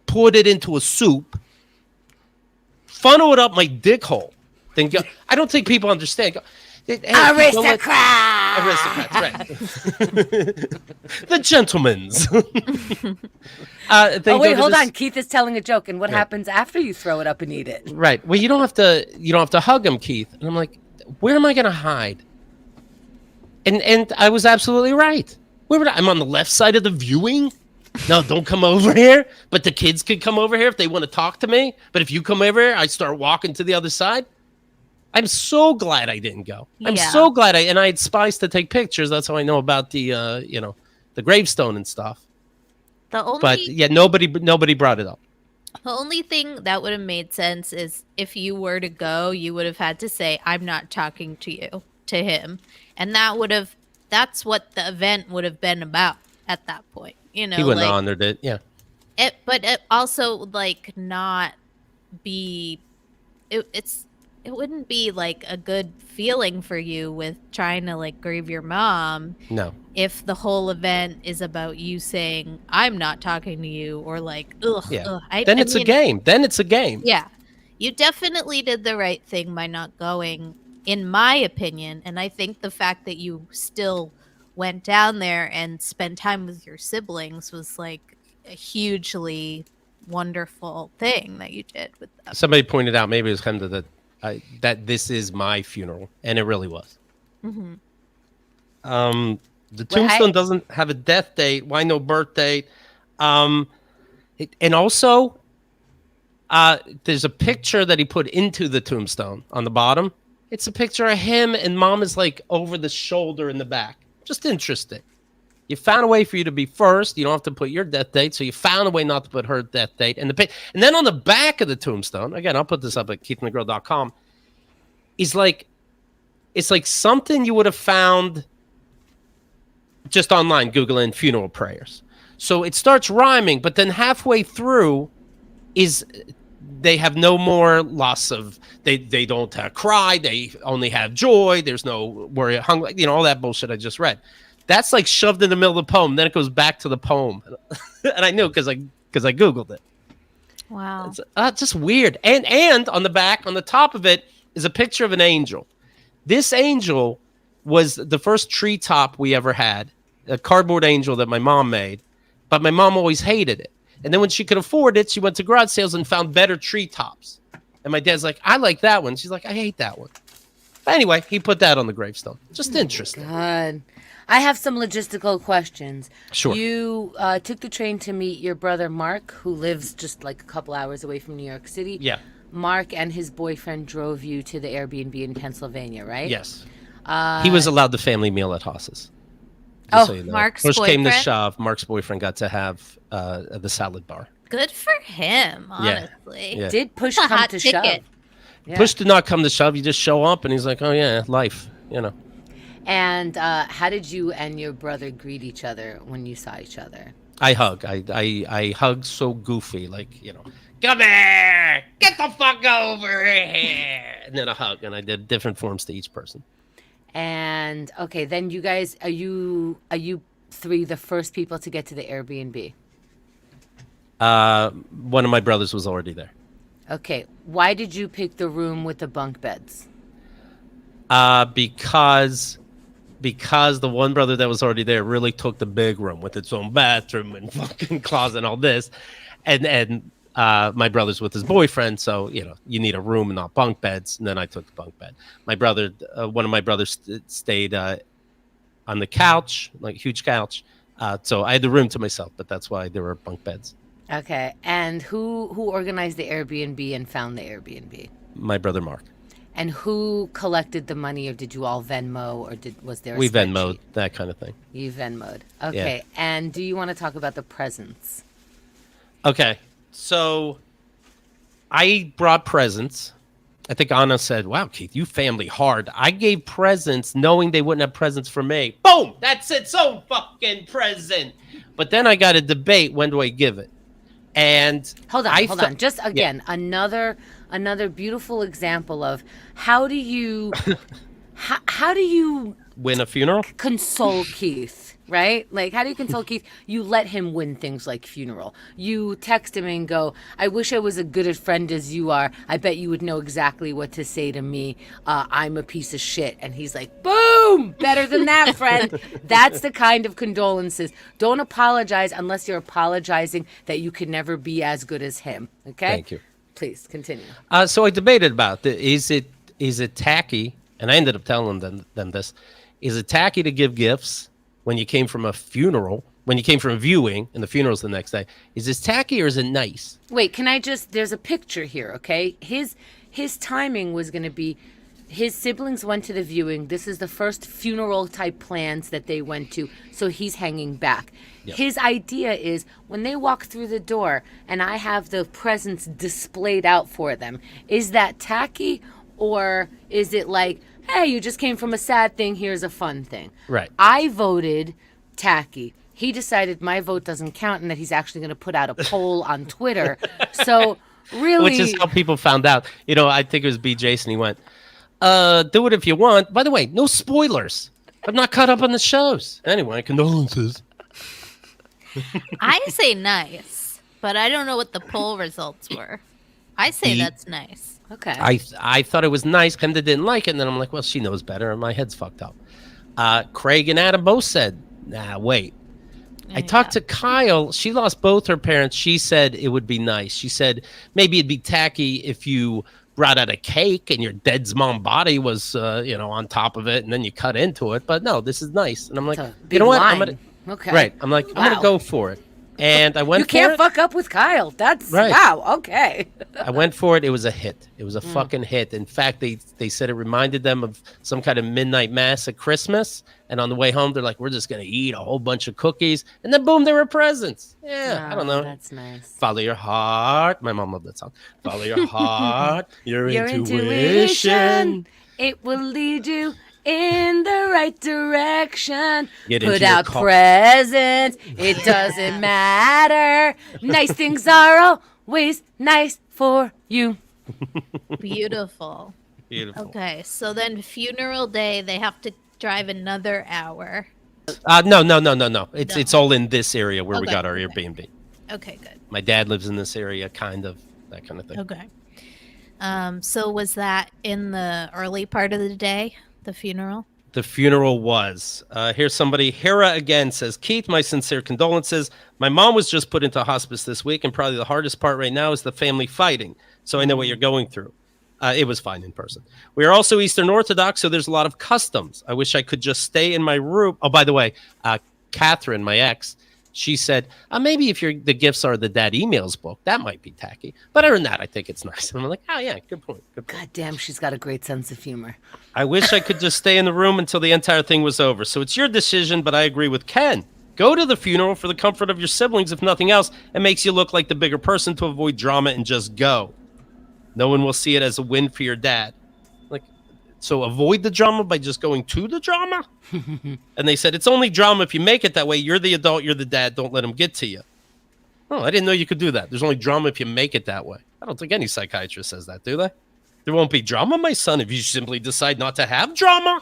put it into a soup, funnel it up my dick hole. Then go. I don't think people understand. Go, hey, Aristocrat! Aristocrats, right. The gentlemen's. Oh, wait, hold on. Keith is telling a joke. And what happens after you throw it up and eat it? Right. Well, you don't have to hug him, Keith. And I'm like, where am I going to hide? And I was absolutely right. I'm on the left side of the viewing. No, don't come over here. But the kids could come over here if they want to talk to me. But if you come over here, I start walking to the other side. I'm so glad I didn't go. I'm so glad and I had spies to take pictures. That's how I know about the the gravestone and stuff. But yeah, nobody brought it up. The only thing that would have made sense is if you were to go, you would have had to say, I'm not talking to him. And that's what the event would have been about at that point. You know, he wouldn't have honored it. Yeah. But it also not be, it wouldn't be like a good feeling for you with trying to grieve your mom. No. If the whole event is about you saying, I'm not talking to you, or ugh. Yeah. Then it's a game. Then it's a game. Yeah. You definitely did the right thing by not going, in my opinion. And I think the fact that you still went down there and spent time with your siblings was a hugely wonderful thing that you did with them. Somebody pointed out, maybe it was kind of that this is my funeral, and it really was. Mm-hmm. The tombstone doesn't have a death date. Why no birth date? And also, there's a picture that he put into the tombstone on the bottom. It's a picture of him, and mom is over the shoulder in the back. Just interesting. You found a way for you to be first. You don't have to put your death date, so you found a way not to put her death date. And then on the back of the tombstone, again, I'll put this up at keithandthegirl.com, it's like something you would have found just online, Googling funeral prayers. So it starts rhyming, but then halfway through they have no more loss of, they don't cry, they only have joy, there's no worry, all that bullshit I just read. That's shoved in the middle of the poem. Then it goes back to the poem. And I knew because I Googled it. Wow. It's just weird. And on the back, on the top of it, is a picture of an angel. This angel was the first treetop we ever had, a cardboard angel that my mom made. But my mom always hated it. And then when she could afford it, she went to garage sales and found better treetops. And my dad's like, I like that one. She's like, I hate that one. But anyway, he put that on the gravestone. Just interesting. God. I have some logistical questions. Sure. You took the train to meet your brother Mark, who lives just a couple hours away from New York City. Yeah. Mark and his boyfriend drove you to the Airbnb in Pennsylvania, right? Yes. He was allowed the family meal at Haas's. So you know. Mark's Push boyfriend? came to shove. Mark's boyfriend got to have the salad bar. Good for him, honestly. Yeah. Did Push come to shove? Yeah. Push did not come to shove. You just show up, and he's like, oh, yeah, life, And how did you and your brother greet each other when you saw each other? I hug. I hug so goofy, come here, get the fuck over here, and then a hug, and I did different forms to each person. And okay, then you guys, are you three the first people to get to the Airbnb? One of my brothers was already there. Okay, why did you pick the room with the bunk beds? Because the one brother that was already there really took the big room with its own bathroom and fucking closet and all this, and my brother's with his boyfriend, so you need a room and not bunk beds. And then I took the bunk bed. My brother, one of my brothers, stayed on the couch, like a huge couch. So I had the room to myself, but that's why there were bunk beds. Okay. And who organized the Airbnb and found the Airbnb? My brother Mark. And who collected the money, or did you all Venmo, or was there a We spreadsheet? Venmoed, that kind of thing. You Venmoed. Okay. Yeah. And do you want to talk about the presents? Okay. So I brought presents. I think Anna said, wow, Keith, you family hard. I gave presents knowing they wouldn't have presents for me. Boom! That's its own fucking present. But then I got a debate. When do I give it? And hold on. Just again, another beautiful example of how do you win a funeral? console Keith, right? Like, how do you console Keith? You let him win things like funeral. You text him and go, I wish I was as good a friend as you are. I bet you would know exactly what to say to me. I'm a piece of shit. And he's like, boom, better than that, friend. That's the kind of condolences. Don't apologize unless you're apologizing that you could never be as good as him. Okay? Thank you. Please continue. So I debated about is it tacky? And I ended up telling them this. Is it tacky to give gifts when you came from a funeral, when you came from a viewing and the funeral's the next day? Is this tacky or is it nice? Wait, can I just, there's a picture here, okay? His timing was going to be, his siblings went to the viewing. This is the first funeral type plans that they went to, so he's hanging back. Yep. His idea is when they walk through the door and I have the presents displayed out for them, is that tacky, or is it like, hey, you just came from a sad thing, here's a fun thing? Right. I voted tacky. He decided my vote doesn't count and that he's actually going to put out a poll on Twitter. So really, which is how people found out. I think it was B. Jason. He went, do it if you want. By the way, no spoilers. I'm not caught up on the shows. Anyway, condolences. I say nice, but I don't know what the poll results were. I say that's nice. Okay. I thought it was nice. Kinda didn't like it, and then I'm like, well, she knows better, and my head's fucked up. Craig and Adam both said, nah, wait. I talked to Kyle. She lost both her parents. She said it would be nice. She said maybe it'd be tacky if you brought out a cake and your dead's mom body was, on top of it, and then you cut into it. But no, this is nice. And I'm like, you know what? Okay. Right. I'm like, I'm gonna go for it. And I went. You can't fuck up with Kyle. That's right. Wow. Okay. I went for it. It was a hit. It was a fucking hit. In fact, they said it reminded them of some kind of midnight mass at Christmas. And on the way home, they're like, "We're just gonna eat a whole bunch of cookies." And then boom, there were presents. Yeah, I don't know. That's nice. Follow your heart. My mom loved that song. Follow your heart. Your intuition. It will lead you in the right direction. Put out presents. It doesn't matter. Nice things are always nice for you. Beautiful. Beautiful. Okay, so then funeral day, they have to drive another hour. No. It's all in this area where we got our Airbnb. Okay, good. My dad lives in this area, kind of, that kind of thing. Okay. So was that in the early part of the day? The funeral? The funeral was. Here's somebody. Hera again says, Keith, my sincere condolences. My mom was just put into hospice this week, and probably the hardest part right now is the family fighting. So I know what you're going through. It was fine in person. We are also Eastern Orthodox, so there's a lot of customs. I wish I could just stay in my room. Oh, by the way, Catherine, my ex, she said, maybe if the gifts are the dad emails book, that might be tacky. But other than that, I think it's nice. And I'm like, oh, yeah, good point. God damn, she's got a great sense of humor. I wish I could just stay in the room until the entire thing was over. So it's your decision, but I agree with Ken. Go to the funeral for the comfort of your siblings, if nothing else. It makes you look like the bigger person to avoid drama and just go. No one will see it as a win for your dad. So avoid the drama by just going to the drama? And they said, it's only drama if you make it that way. You're the adult, you're the dad. Don't let them get to you. Oh, I didn't know you could do that. There's only drama if you make it that way. I don't think any psychiatrist says that, do they? There won't be drama, my son, if you simply decide not to have drama.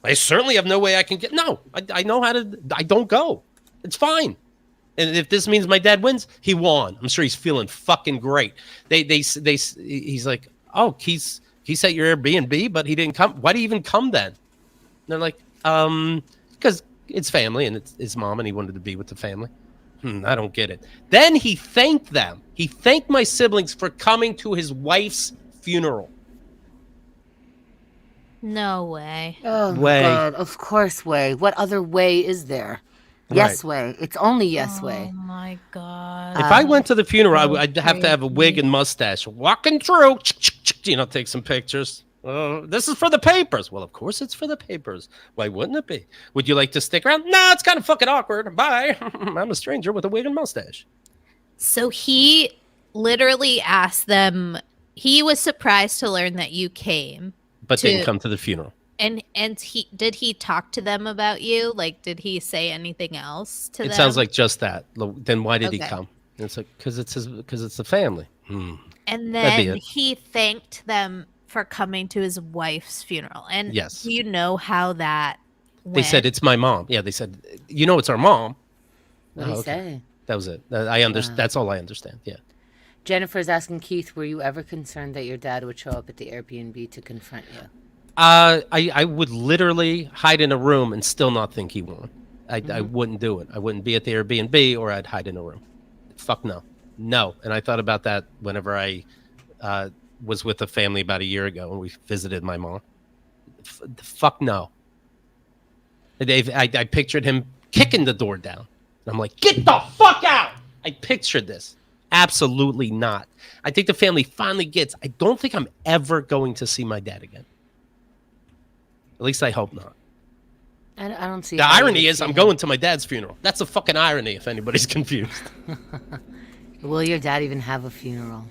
I certainly have no way I can get... No, I know how to... I don't go. It's fine. And if this means my dad wins, he won. I'm sure he's feeling fucking great. He's like, oh, He's at your Airbnb, but he didn't come. Why did he even come then? And they're like, because it's family and it's his mom and he wanted to be with the family. I don't get it. Then he thanked them. He thanked my siblings for coming to his wife's funeral. No way. Oh, Way. God. Of course, way. What other way is there? Yes, way. It's only yes, way. Oh my god. If I went to the funeral, so I'd have to have a wig and mustache. Walking through, take some pictures. This is for the papers. Well, of course it's for the papers. Why wouldn't it be? Would you like to stick around? No, it's kind of fucking awkward. Bye. I'm a stranger with a wig and mustache. So he literally asked them. He was surprised to learn that you came, But didn't come to the funeral. and he talk to them about you? Like, did he say anything else to them? It sounds like just that. Then why did he Okay. come? And it's like because it's the family. And That'd be then it. he thanked them for coming to his wife's funeral. And Yes. do you know how that went? They said it's my mom. Yeah, they said it's our mom. What did he okay. say? That was it. I understand. That's all I understand. Yeah. Jennifer's asking Keith, were you ever concerned that your dad would show up at the Airbnb to confront you? I would literally hide in a room and still not think he won. I wouldn't do it. I wouldn't be at the Airbnb or I'd hide in a room. Fuck no. No. And I thought about that whenever I was with a family about a year ago and we visited my mom. Fuck no. I pictured him kicking the door down. And I'm like, get the fuck out. I pictured this. Absolutely not. I think the family finally gets, I don't think I'm ever going to see my dad again. At least I hope not. I don't see The how you irony would is see I'm him. going to my dad's funeral. That's a fucking irony if anybody's confused. Will your dad even have a funeral?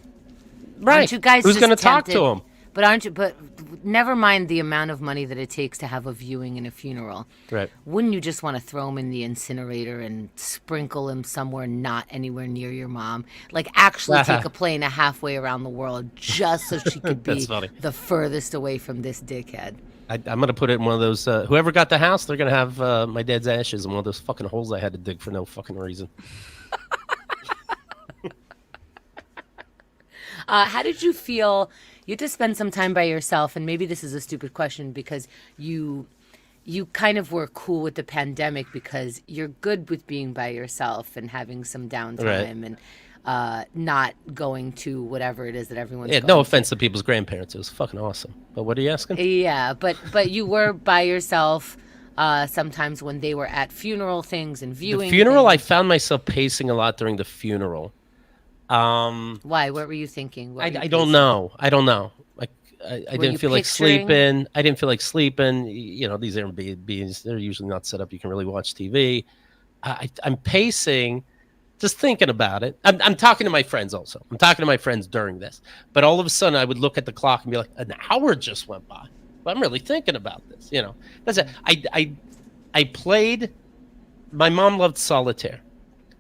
Right. Aren't you guys Who's just going to talk tempted- to him? But never mind the amount of money that it takes to have a viewing and a funeral. Right. Wouldn't you just want to throw him in the incinerator and sprinkle him somewhere not anywhere near your mom? Like actually take a plane a halfway around the world just so she could be That's funny. the furthest away from this dickhead. I'm going to put it in one of those, whoever got the house, they're going to have my dad's ashes in one of those fucking holes I had to dig for no fucking reason. How did you feel? You had to spend some time by yourself, and maybe this is a stupid question because you kind of were cool with the pandemic because you're good with being by yourself and having some downtime and not going to whatever it is that everyone's Yeah, going no to. offense to people's grandparents. It was fucking awesome. But what are you asking? Yeah, but you were by yourself sometimes when they were at funeral things and viewing. The funeral, I things. found myself pacing a lot during the funeral. Why? What were you thinking? What were you I don't pacing? know. I don't know. Like I Were you didn't feel like picturing- sleeping. I didn't feel like sleeping. You know, these Airbnbs, they're usually not set up. You can really watch TV. I'm pacing, just thinking about it. I'm talking to my friends also. I'm talking to my friends during this. But all of a sudden, I would look at the clock and be like, an hour just went by. But I'm really thinking about this. You know, that's it. I played. My mom loved solitaire,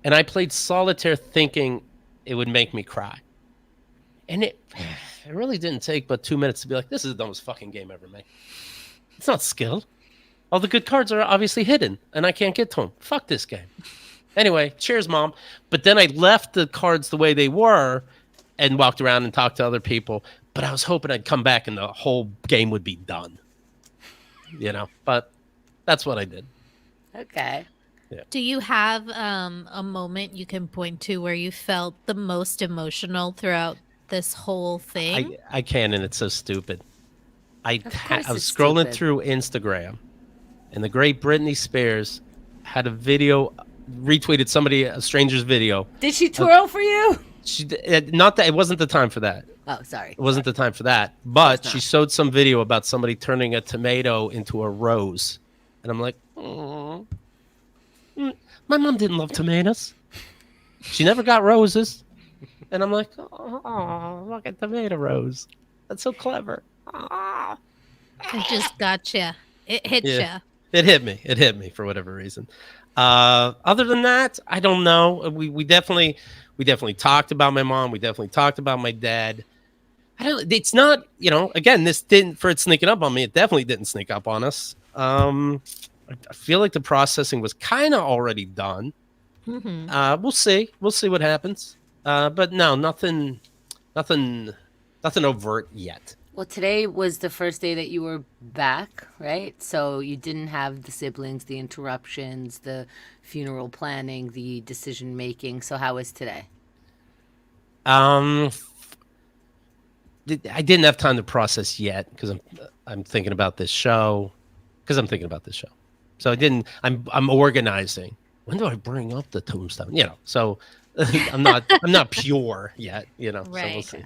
and I played solitaire thinking it would make me cry. And it really didn't take but 2 minutes to be like, this is the dumbest fucking game ever made. It's not skill. All the good cards are obviously hidden, and I can't get to them. Fuck this game. Anyway, cheers, Mom. But then I left the cards the way they were and walked around and talked to other people. But I was hoping I'd come back and the whole game would be done. You know, but that's what I did. Okay. Do you have a moment you can point to where you felt the most emotional throughout this whole thing? I can, and it's so stupid. I course was it's scrolling stupid. through Instagram, and the great Britney Spears had a video, retweeted a stranger's video. Did she twirl for you? Not that it wasn't the time for that. Oh, sorry. It wasn't the time for that. But It's she not. showed some video about somebody turning a tomato into a rose, and I'm like, "Aw. My mom didn't love tomatoes. She never got roses." And I'm like, oh, look at tomato rose. That's so clever. Aw. It just got you. It hit you. Yeah. It hit me. It hit me for whatever reason. Other than that, I don't know. We definitely talked about my mom. We definitely talked about my dad. I don't. It's not. Again, this didn't for it sneaking up on me. It definitely didn't sneak up on us. I feel like the processing was kind of already done. Mm-hmm. We'll see. We'll see what happens. But no, nothing overt yet. Well, today was the first day that you were back, right? So you didn't have the siblings, the interruptions, the funeral planning, the decision making. So how was today? Um, I didn't have time to process yet because I'm thinking about this show. So I didn't. I'm organizing. When do I bring up the tombstone? So I'm not pure yet. So we'll Right. see.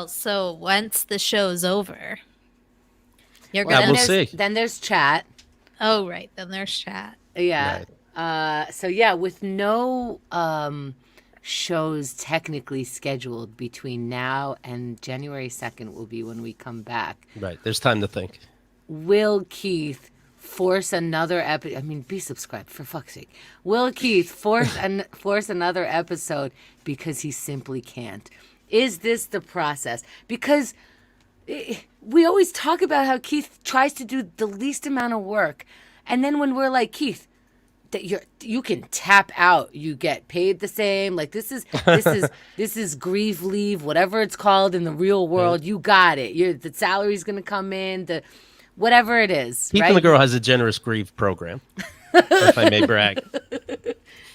So once the show's over, you're Well, Yeah, gonna. we'll see. then there's chat. Oh, right. Then there's chat. Yeah. Right. So yeah, with no shows technically scheduled between now and January 2nd will be when we come back. Right. There's time to think. Will Keith force another episode? I mean, be subscribed for fuck's sake. Will Keith force another episode because he simply can't? Is this the process? Because we always talk about how Keith tries to do the least amount of work, and then when we're like, Keith, that you can tap out, you get paid the same. Like this is grief leave, whatever it's called in the real world. You got it. The salary's gonna come in. The whatever it is. Keith right? and the Girl has a generous grief program, if I may brag.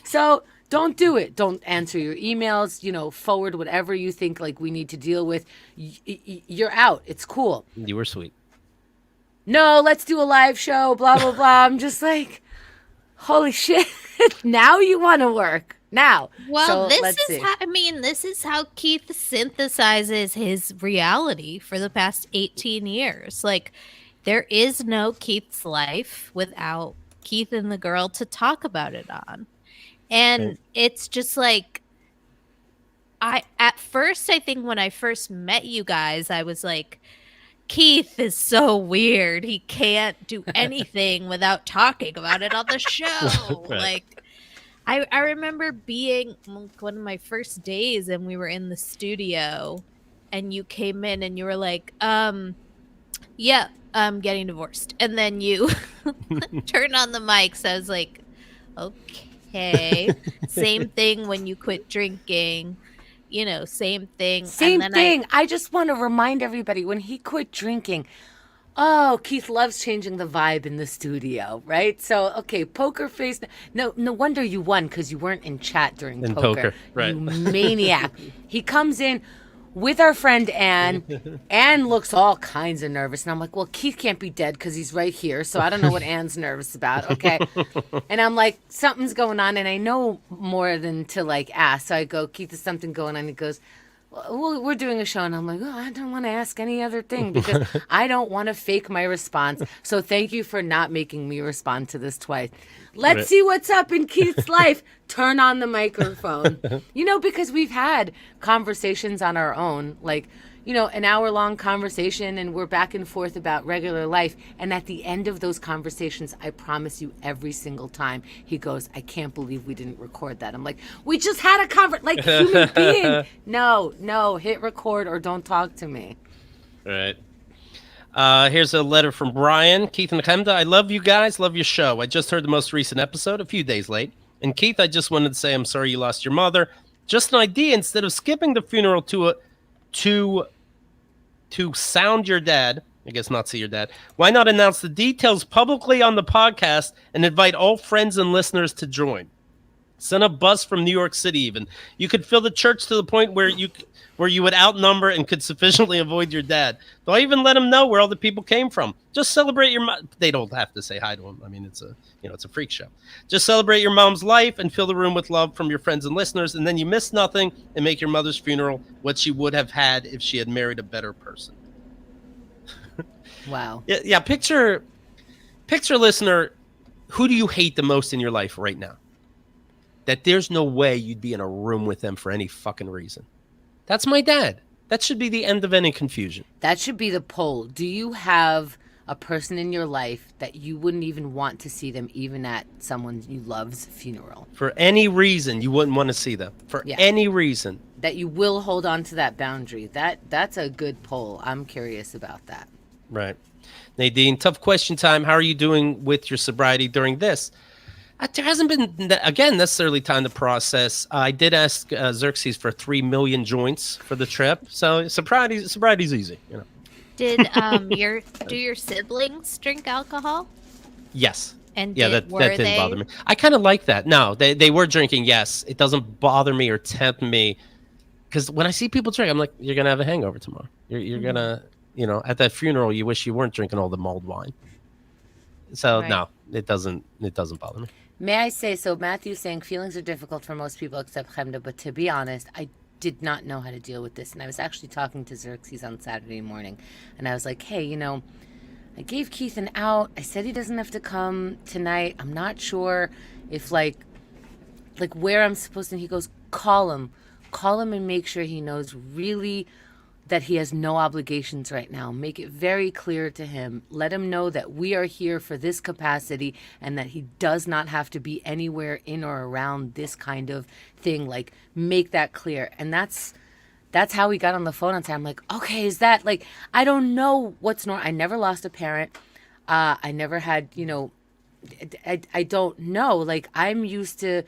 So don't do it. Don't answer your emails. Forward whatever you think like we need to deal with. You're out. It's cool. You were sweet. No, let's do a live show. Blah blah blah. I'm just like, holy shit. Now you want to work. Now. Well, So, let's see. this is how Keith synthesizes his reality for the past 18 years. Like, there is no Keith's life without Keith and the Girl to talk about it on. And Right. it's just like, at first, I think when I first met you guys, I was like, Keith is so weird. He can't do anything without talking about it on the show. Right. Like, I remember being one of my first days and we were in the studio and you came in and you were like, yeah, I'm getting divorced. And then you turned on the mic. So I was like, okay. Same thing when you quit drinking. Same thing. Same and then thing. I just want to remind everybody when he quit drinking. Oh, Keith loves changing the vibe in the studio, right? So, okay, poker face. No wonder you won because you weren't in chat during In poker. poker, right. You maniac. He comes in with our friend Anne. Anne looks all kinds of nervous. And I'm like, well, Keith can't be dead because he's right here. So I don't know what Anne's nervous about. Okay. And I'm like, something's going on. And I know more than to like ask. So I go, Keith, is something going on? He goes, well, we're doing a show. And I'm like, I don't want to ask any other thing because I don't want to fake my response. So thank you for not making me respond to this twice. Let's Right. see what's up in Keith's life. Turn on the microphone. Because we've had conversations on our own, like, an hour-long conversation, and we're back and forth about regular life. And at the end of those conversations, I promise you, every single time, he goes, I can't believe we didn't record that. I'm like, we just had a like human being. No, hit record or don't talk to me. Right. Here's a letter from Brian. Keith and Kemda, I love you guys. Love your show. I just heard the most recent episode a few days late. And Keith, I just wanted to say I'm sorry you lost your mother. Just an idea. Instead of skipping the funeral to sound your dad, I guess not see your dad, why not announce the details publicly on the podcast and invite all friends and listeners to join? Send a bus from New York City even. You could fill the church to the point where you would outnumber and could sufficiently avoid your dad. They'll even let him know where all the people came from. Just celebrate your mom. They don't have to say hi to him. I mean, it's a freak show. Just celebrate your mom's life and fill the room with love from your friends and listeners, and then you miss nothing and make your mother's funeral what she would have had if she had married a better person. Wow. Yeah. Picture, listener, who do you hate the most in your life right now? That there's no way you'd be in a room with them for any fucking reason. That's my dad. That should be the end of any confusion. That should be the poll. Do you have a person in your life that you wouldn't even want to see them even at someone you love's funeral? For any reason, you wouldn't want to see them. For any reason. That you will hold on to that boundary. That's a good poll. I'm curious about that. Right. Nadine, tough question time. How are you doing with your sobriety during this? There hasn't been, again, necessarily time to process. I did ask Xerxes for 3 million joints for the trip, so sobriety's easy. Did your siblings drink alcohol? Yes. And Yeah, that were didn't bother they? me. I kind of like that. No, they were drinking. Yes, it doesn't bother me or tempt me because when I see people drink, I'm like, you're gonna have a hangover tomorrow. You're gonna, at that funeral, you wish you weren't drinking all the mulled wine. So Right. no, it doesn't bother me. May I say, so Matthew's saying feelings are difficult for most people except Chemda, but to be honest, I did not know how to deal with this. And I was actually talking to Xerxes on Saturday morning, and I was like, hey, I gave Keith an out. I said he doesn't have to come tonight. I'm not sure if like where I'm supposed to. And he goes, call him. Call him and make sure he knows really that he has no obligations right now. Make it very clear to him. Let him know that we are here for this capacity and that he does not have to be anywhere in or around this kind of thing. Like, make that clear. And that's how we got on the phone on time. I'm like, okay, is that like, I don't know what's normal. I never lost a parent. I never had, I don't know. Like, I'm used to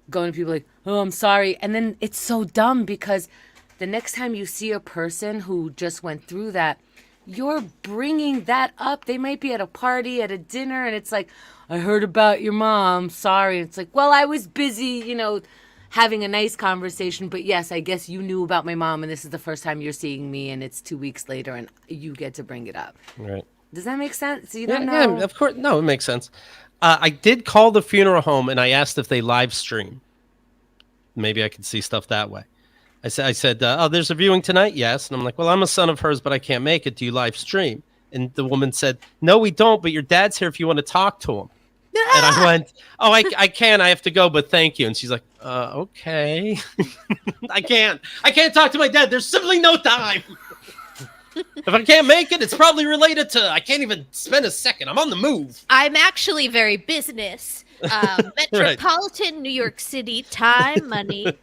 going to people like, oh, I'm sorry. And then it's so dumb because the next time you see a person who just went through that, you're bringing that up. They might be at a party, at a dinner, and it's like, I heard about your mom. Sorry. It's like, well, I was busy, having a nice conversation. But yes, I guess you knew about my mom, and this is the first time you're seeing me, and it's 2 weeks later, and you get to bring it up. Right. Does that make sense? You Yeah, don't know. yeah, of course. No, it makes sense. I did call the funeral home and I asked if they live stream. Maybe I could see stuff that way. I said, oh, there's a viewing tonight? Yes. And I'm like, well, I'm a son of hers, but I can't make it. Do you live stream? And the woman said, no, we don't, but your dad's here if you want to talk to him. And I went, oh, I can. I have to go, but thank you. And she's like, okay. I can't talk to my dad. There's simply no time. If I can't make it, it's probably related to I can't even spend a second. I'm on the move. I'm actually very business. Metropolitan New York City, time, money,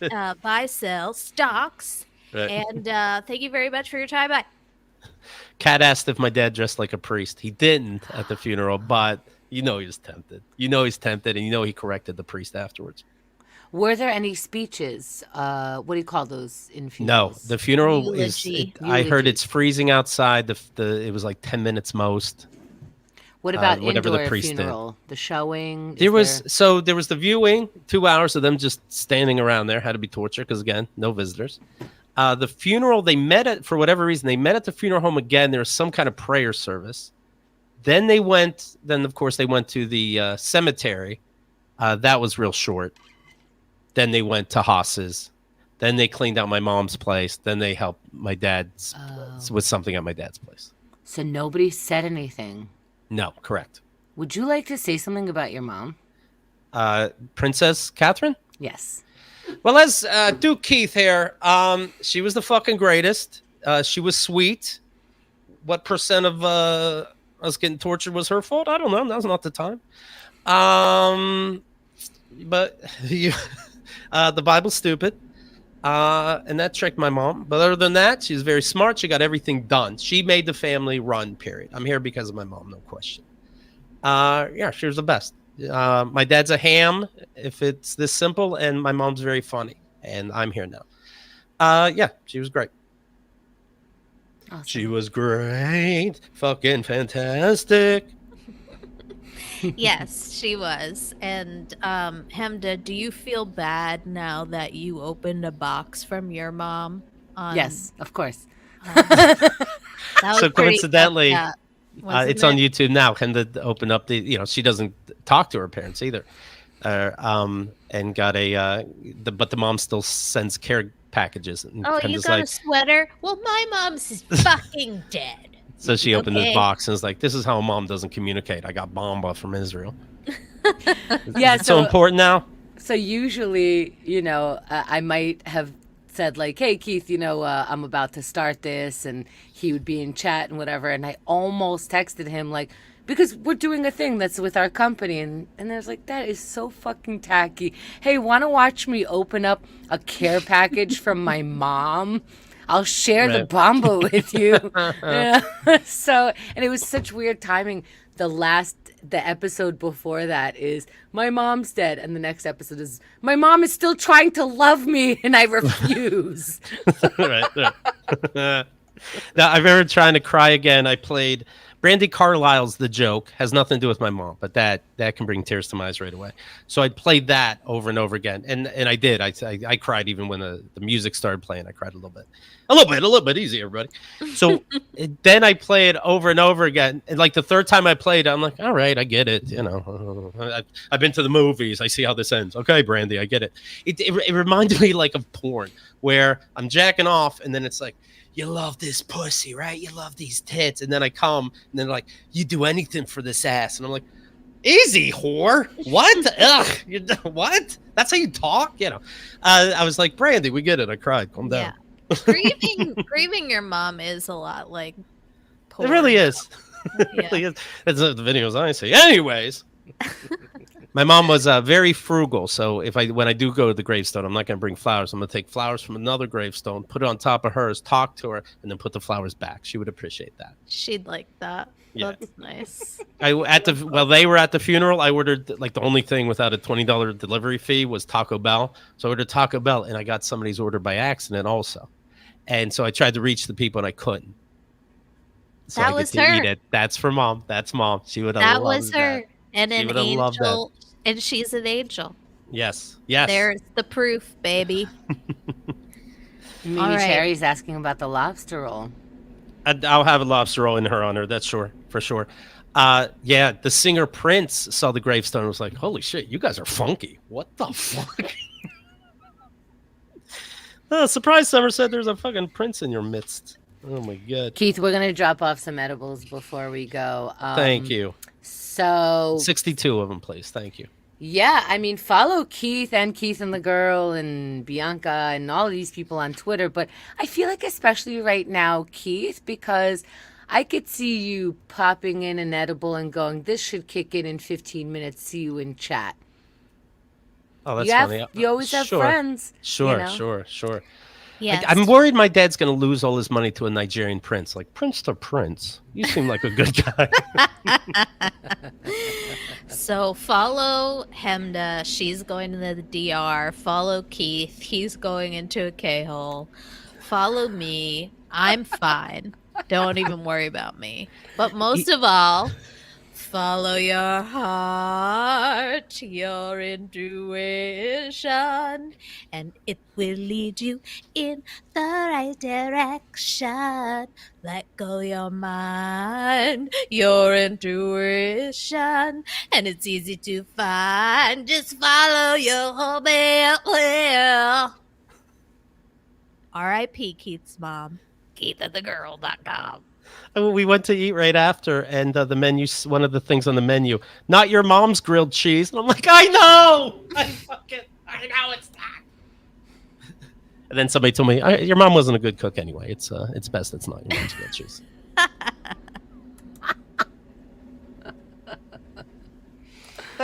buy, sell, stocks. Right. And thank you very much for your time. Bye. Kat asked if my dad dressed like a priest. He didn't at the funeral, but he was tempted. He's tempted, and he corrected the priest afterwards. Were there any speeches? What do you call those in No, funerals? the funeral Eulogy. I heard it's freezing outside. It was like 10 minutes most. What about whatever indoor the priest funeral? The showing? There was the viewing, 2 hours of them just standing around there. Had to be torture because, again, no visitors. The funeral, for whatever reason, they met at the funeral home again. There was some kind of prayer service. Then of course, they went to the cemetery. That was real short. Then they went to Haas's. Then they cleaned out my mom's place. Then they helped my dad with something at my dad's place. So nobody said anything. No, correct. Would you like to say something about your mom? Princess Catherine? Yes. Well, let's do Keith here. She was the fucking greatest. She was sweet. What percent of us getting tortured was her fault? I don't know. That was not the time. But the Bible's stupid. And that tricked my mom. But other than that, she was very smart. She got everything done. She made the family run, period. I'm here because of my mom, no question. Yeah, she was the best. My dad's a ham, if it's this simple, and my mom's very funny. And I'm here now. Yeah, she was great. Awesome. She was great. Fucking fantastic. Yes, she was. And Hemda, do you feel bad now that you opened a box from your mom? Yes, of course. That was So pretty coincidentally, fucked up, wasn't it's on it? YouTube now. Hemda opened up she doesn't talk to her parents either. And got but the mom still sends care packages. And Oh, you Hemda's got a sweater? Well, my mom's fucking dead. so she opened this Okay. box and was like, this is how a mom doesn't communicate. I got Bomba from Israel. Yeah, It's so important now. So usually, I might have said like, hey, Keith, I'm about to start this, and he would be in chat and whatever. And I almost texted him like, because we're doing a thing that's with our company. And there's like, that is so fucking tacky. Hey, want to watch me open up a care package from my mom? I'll share the Right. bomba with you. Yeah. So, and it was such weird timing. The last the episode before that is my mom's dead, and the next episode is my mom is still trying to love me, and I refuse. Right. Now, I remember trying to cry again. I played Brandy Carlisle's The Joke. Has nothing to do with my mom, but that can bring tears to my eyes right away. So I played that over and over again, and I did. I cried even when the music started playing. I cried a little bit. Easy, everybody. So then I play it over and over again, and like the third time I played, I'm like, all right, I get it. You know, I've been to the movies. I see how this ends. Okay, Brandy, I get it. It reminded me like of porn, where I'm jacking off, and then it's like, you love this pussy, right? You love these tits. And then I come, and then like, you do anything for this ass. And I'm like, easy, whore. What? Ugh. What? That's how you talk? You know, I was like, Brandy, we get it. I cried. Calm down. Yeah. Grieving your mom is a lot like porn. It really is. It Yeah. really is. It's the videos I see. Anyways. My mom was very frugal, so when I do go to the gravestone, I'm not going to bring flowers. I'm going to take flowers from another gravestone, put it on top of hers, talk to her, and then put the flowers back. She would appreciate that. She'd like that. Yeah. That's nice. While they were at the funeral, I ordered like the only thing without a $20 delivery fee was Taco Bell. So I ordered Taco Bell, and I got somebody's order by accident also, and so I tried to reach the people and I couldn't. So That I was get to her. eat it. That's for mom. That's mom. She would have That loved was her. that. And She an would've loved that. angel. And she's an angel. Yes. There's the proof, baby. Mimi All right. Cherry's asking about the lobster roll. I'll have a lobster roll in her honor. That's for sure. Yeah, the singer Prince saw the gravestone and was like, holy shit, you guys are funky. What the fuck? Surprise, Summer said there's a fucking Prince in your midst. Oh my God. Keith, we're gonna drop off some edibles before we go. Thank you. So 62 of them, please. Thank you. yeah, I mean, follow Keith and Keith and the girl and Bianca and all of these people on Twitter. But I feel like especially right now, Keith, because I could see you popping in an edible and going, this should kick in 15 minutes. See you in chat. Oh, that's You have, funny. you always have Sure. friends. Sure, you know? sure. Yes. I'm worried my dad's going to lose all his money to a Nigerian prince. Like, Prince to Prince. You seem like a good guy. So follow Hemda. She's going to the DR. Follow Keith. He's going into a K-hole. Follow me. I'm fine. Don't even worry about me. But most of all, follow your heart, your intuition, and it will lead you in the right direction. Let go your mind, your intuition, and it's easy to find. Just follow your whole will. R.I.P. Keith's mom. KeithAndTheGirl.com. We went to eat right after, and the menu, one of the things on the menu, not your mom's grilled cheese. And I'm like, I know! I know it's not. And then somebody told me, your mom wasn't a good cook anyway. It's best it's not your mom's grilled cheese.